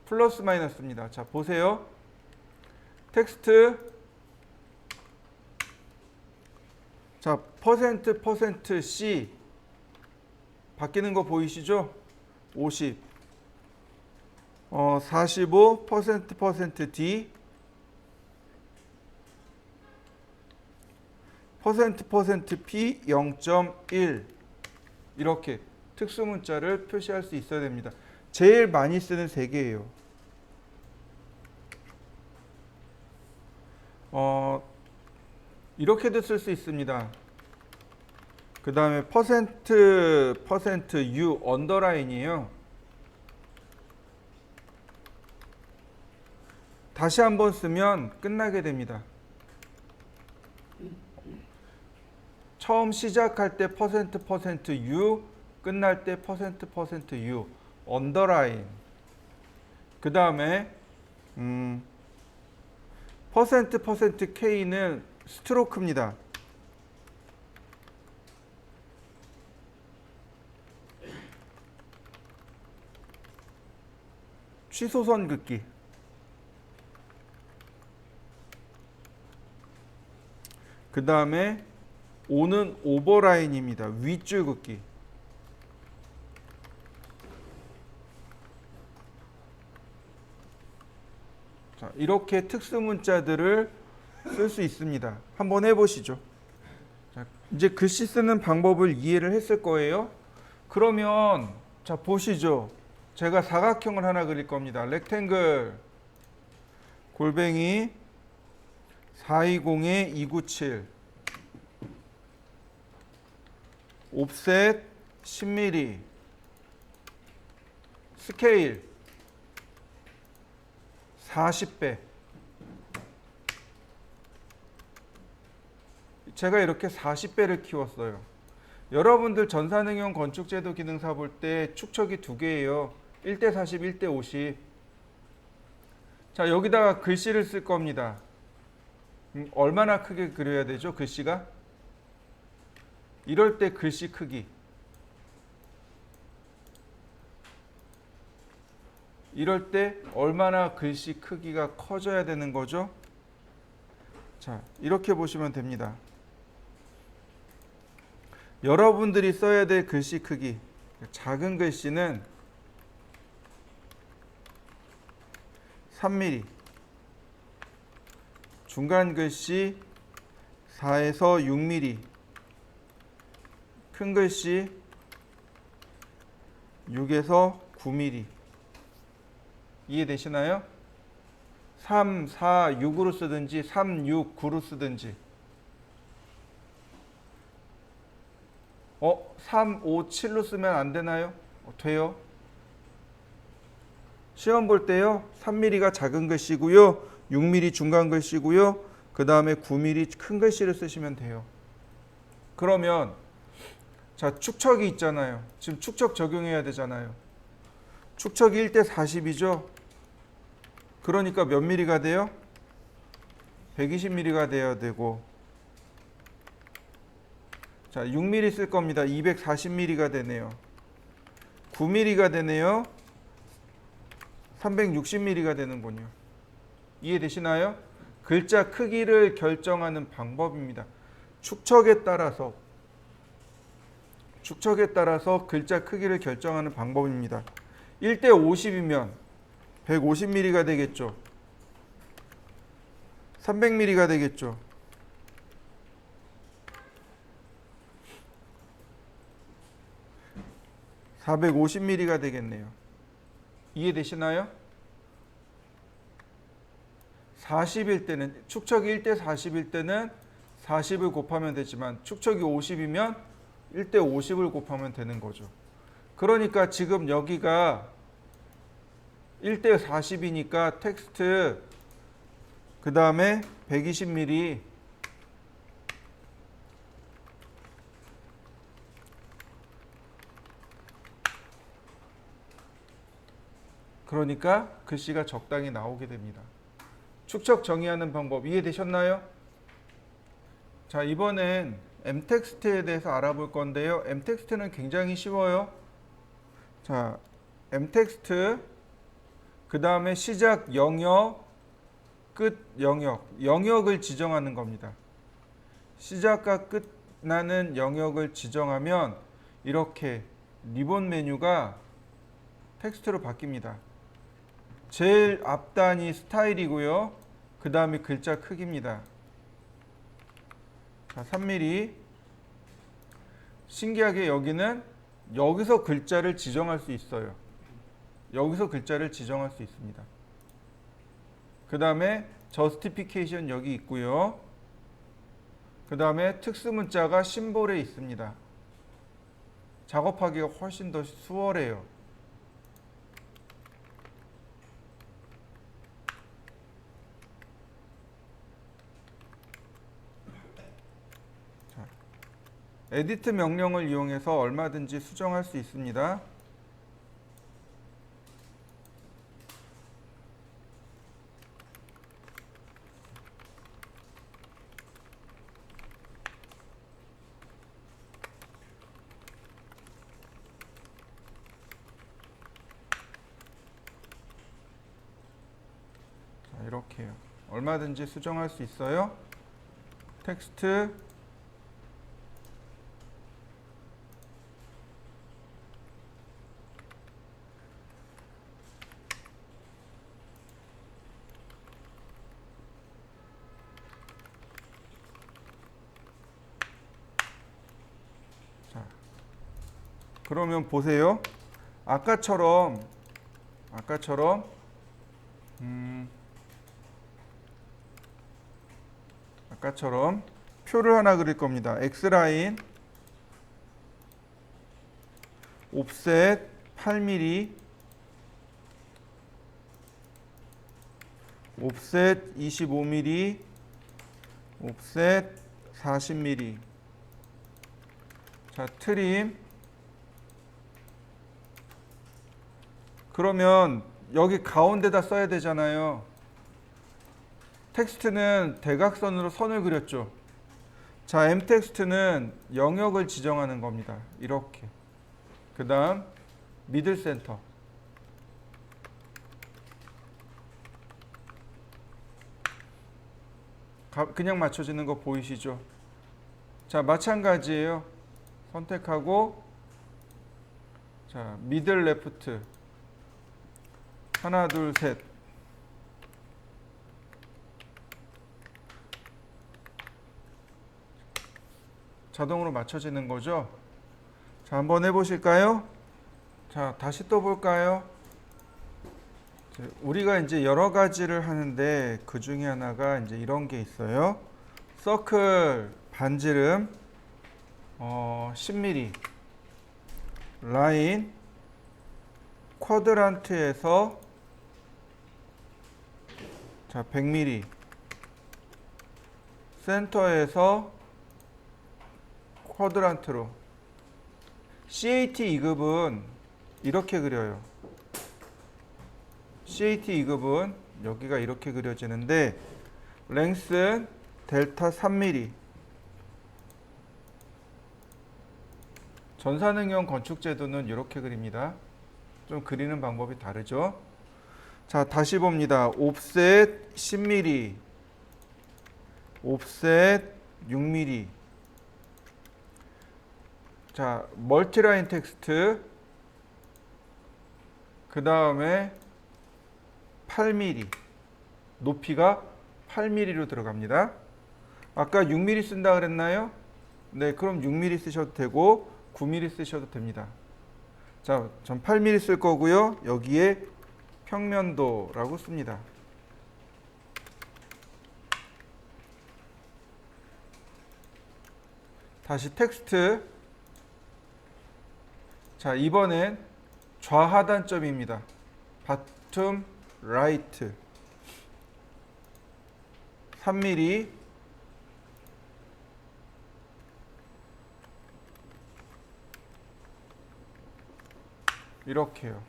플러스 마이너스입니다. 자, 보세요. 텍스트. 자, 퍼센트 C 바뀌는 거 보이시죠? 50. 45 퍼센트 D 퍼센트 P 0.1 이렇게 특수 문자를 표시할 수 있어야 됩니다. 제일 많이 쓰는 세 개예요. 이렇게도 쓸 수 있습니다. 그 다음에 퍼센트 U 언더라인이에요. 다시 한번 쓰면 끝나게 됩니다. 처음 시작할 때 퍼센트 U, 끝날 때 퍼센트 U 언더라인. 그 다음에 퍼센트 K는 스트로크입니다. 취소선 긋기. 그 다음에 O는 오버라인입니다. 윗줄 긋기. 자, 이렇게 특수 문자들을 쓸 수 있습니다. 한번 해보시죠. 자, 이제 글씨 쓰는 방법을 이해를 했을 거예요. 그러면 자, 보시죠. 제가 사각형을 하나 그릴 겁니다. 렉탱글 골뱅이 420-297 옵셋 10mm 스케일 40배. 제가 이렇게 40배를 키웠어요. 여러분들 전산응용 건축제도 기능사 볼 때 축척이 두 개예요. 1:40, 1:50. 자, 여기다가 글씨를 쓸 겁니다. 얼마나 크게 그려야 되죠? 글씨가? 이럴 때 글씨 크기. 이럴 때 얼마나 글씨 크기가 커져야 되는 거죠? 자, 이렇게 보시면 됩니다. 여러분들이 써야 될 글씨 크기. 작은 글씨는 3mm, 중간 글씨 4에서 6mm, 큰 글씨 6에서 9mm. 이해되시나요? 3, 4, 6으로 쓰든지 3, 6, 9로 쓰든지. 3, 5, 7로 쓰면 안 되나요? 돼요. 시험 볼 때요. 3mm가 작은 글씨고요. 6mm 중간 글씨고요. 그 다음에 9mm 큰 글씨를 쓰시면 돼요. 그러면 자, 축척이 있잖아요. 지금 축척 적용해야 되잖아요. 축척이 1:40이죠. 그러니까 몇 mm가 돼요? 120mm가 돼야 되고, 자, 6mm 쓸 겁니다. 240mm가 되네요. 9mm가 되네요. 360mm가 되는군요. 이해되시나요? 글자 크기를 결정하는 방법입니다. 축척에 따라서 글자 크기를 결정하는 방법입니다. 1:50이면 150mm가 되겠죠. 300mm가 되겠죠. (450mm가) 되겠네요. 이해되시나요? 40일 때는, 축척이 1:40일 때는 40을 곱하면 되지만 축척이 50이면 1:50을 곱하면 되는 거죠. 그러니까 지금 여기가 1:40이니까 텍스트 그 다음에 120mm 그러니까 글씨가 적당히 나오게 됩니다. 축척 정의하는 방법 이해되셨나요? 자, 이번엔 m텍스트에 대해서 알아볼 건데요. m텍스트는 굉장히 쉬워요. 자, m텍스트 그 다음에 시작 영역, 끝 영역, 영역을 지정하는 겁니다. 시작과 끝나는 영역을 지정하면 이렇게 리본 메뉴가 텍스트로 바뀝니다. 제일 앞단이 스타일이고요. 그 다음에 글자 크기입니다. 자, 3mm. 신기하게 여기서 글자를 지정할 수 있어요. 여기서 글자를 지정할 수 있습니다. 그 다음에 저스티피케이션 여기 있고요. 그 다음에 특수문자가 심볼에 있습니다. 작업하기가 훨씬 더 수월해요. 자, 에디트 명령을 이용해서 얼마든지 수정할 수 있습니다. 이렇게요. 얼마든지 수정할 수 있어요. 텍스트 자, 그러면 보세요. 아까처럼 표를 하나 그릴 겁니다. X라인 옵셋 8mm, 옵셋 25mm, 옵셋 40mm. 자, 트림. 그러면 여기 가운데다 써야 되잖아요. 텍스트는 대각선으로 선을 그렸죠. 자, M텍스트는 영역을 지정하는 겁니다. 이렇게. 그 다음 미들 센터. 그냥 맞춰지는 거 보이시죠? 자, 마찬가지예요. 선택하고 자, 미들 레프트. 하나, 둘, 셋. 자동으로 맞춰지는 거죠. 자, 한번 해보실까요? 자, 다시 또 볼까요? 우리가 이제 여러 가지를 하는데 그 중에 하나가 이제 이런 게 있어요. 서클 반지름 10mm, 라인 쿼드란트에서 자 100mm, 센터에서 쿼드란트로. CAT 2급은 이렇게 그려요. CAT 2급은 여기가 이렇게 그려지는데 랭스 델타 3mm. 전산응용 건축제도는 이렇게 그립니다. 좀 그리는 방법이 다르죠. 자, 다시 봅니다. 옵셋 10mm, 옵셋 6mm. 자, 멀티라인 텍스트. 그 다음에 8mm. 높이가 8mm로 들어갑니다. 아까 6mm 쓴다 그랬나요? 네, 그럼 6mm 쓰셔도 되고 9mm 쓰셔도 됩니다. 자, 전 8mm 쓸 거고요. 여기에 평면도라고 씁니다. 다시 텍스트. 자, 이번엔 좌하단점입니다. bottom right 3mm. 이렇게요.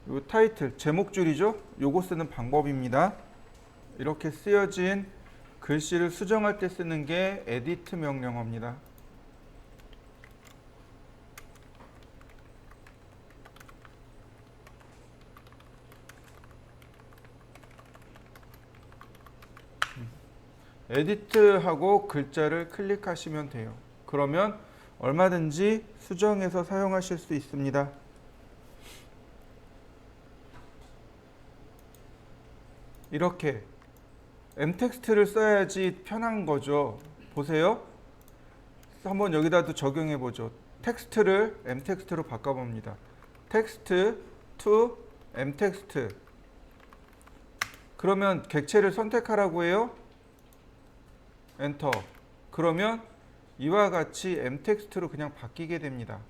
요 타이틀 제목줄이죠. 요거 쓰는 방법입니다. 이렇게 쓰여진 글씨를 수정할 때 쓰는 게 에디트 명령어입니다. 에디트하고 글자를 클릭하시면 돼요. 그러면 얼마든지 수정해서 사용하실 수 있습니다. 이렇게 엠텍스트를 써야지 편한 거죠. 보세요. 한번 여기다도 적용해 보죠. 텍스트를 엠텍스트로 바꿔봅니다. 텍스트 to 엠텍스트. 그러면 객체를 선택하라고 해요. 엔터. 그러면 이와 같이 엠텍스트로 그냥 바뀌게 됩니다.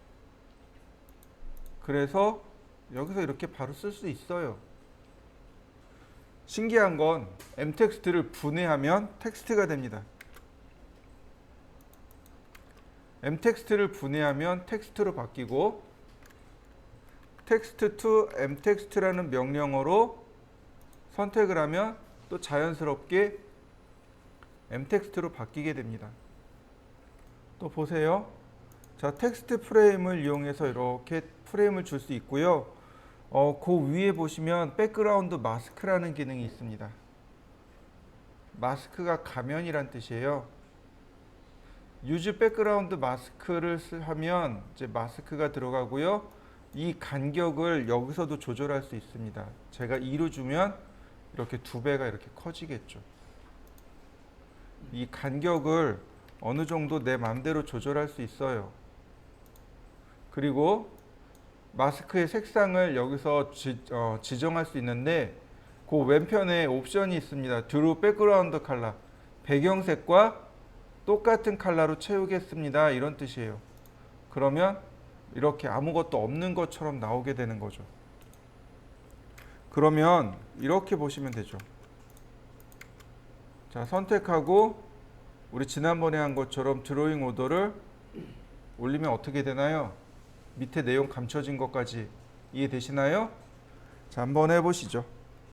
그래서 여기서 이렇게 바로 쓸 수 있어요. 신기한 건 엠텍스트를 분해하면 텍스트가 됩니다. 엠텍스트를 분해하면 텍스트로 바뀌고 텍스트 to 엠텍스트라는 명령어로 선택을 하면 또 자연스럽게 엠텍스트로 바뀌게 됩니다. 또 보세요. 자, 텍스트 프레임을 이용해서 이렇게 프레임을 줄 수 있고요. 그 위에 보시면 백그라운드 마스크라는 기능이 있습니다. 마스크가 가면이란 뜻이에요. 유즈 백그라운드 마스크를 하면 이제 마스크가 들어가고요. 이 간격을 여기서도 조절할 수 있습니다. 제가 2로 주면 이렇게 2배가 이렇게 커지겠죠. 이 간격을 어느 정도 내 마음대로 조절할 수 있어요. 그리고 마스크의 색상을 여기서 지정할 수 있는데 그 왼편에 옵션이 있습니다. Draw Background Color. 배경색과 똑같은 컬러로 채우겠습니다. 이런 뜻이에요. 그러면 이렇게 아무것도 없는 것처럼 나오게 되는 거죠. 그러면 이렇게 보시면 되죠. 자, 선택하고 우리 지난번에 한 것처럼 드로잉 오더를 올리면 어떻게 되나요? 밑에 내용 감춰진 것까지 이해되시나요? 자, 한번 해보시죠.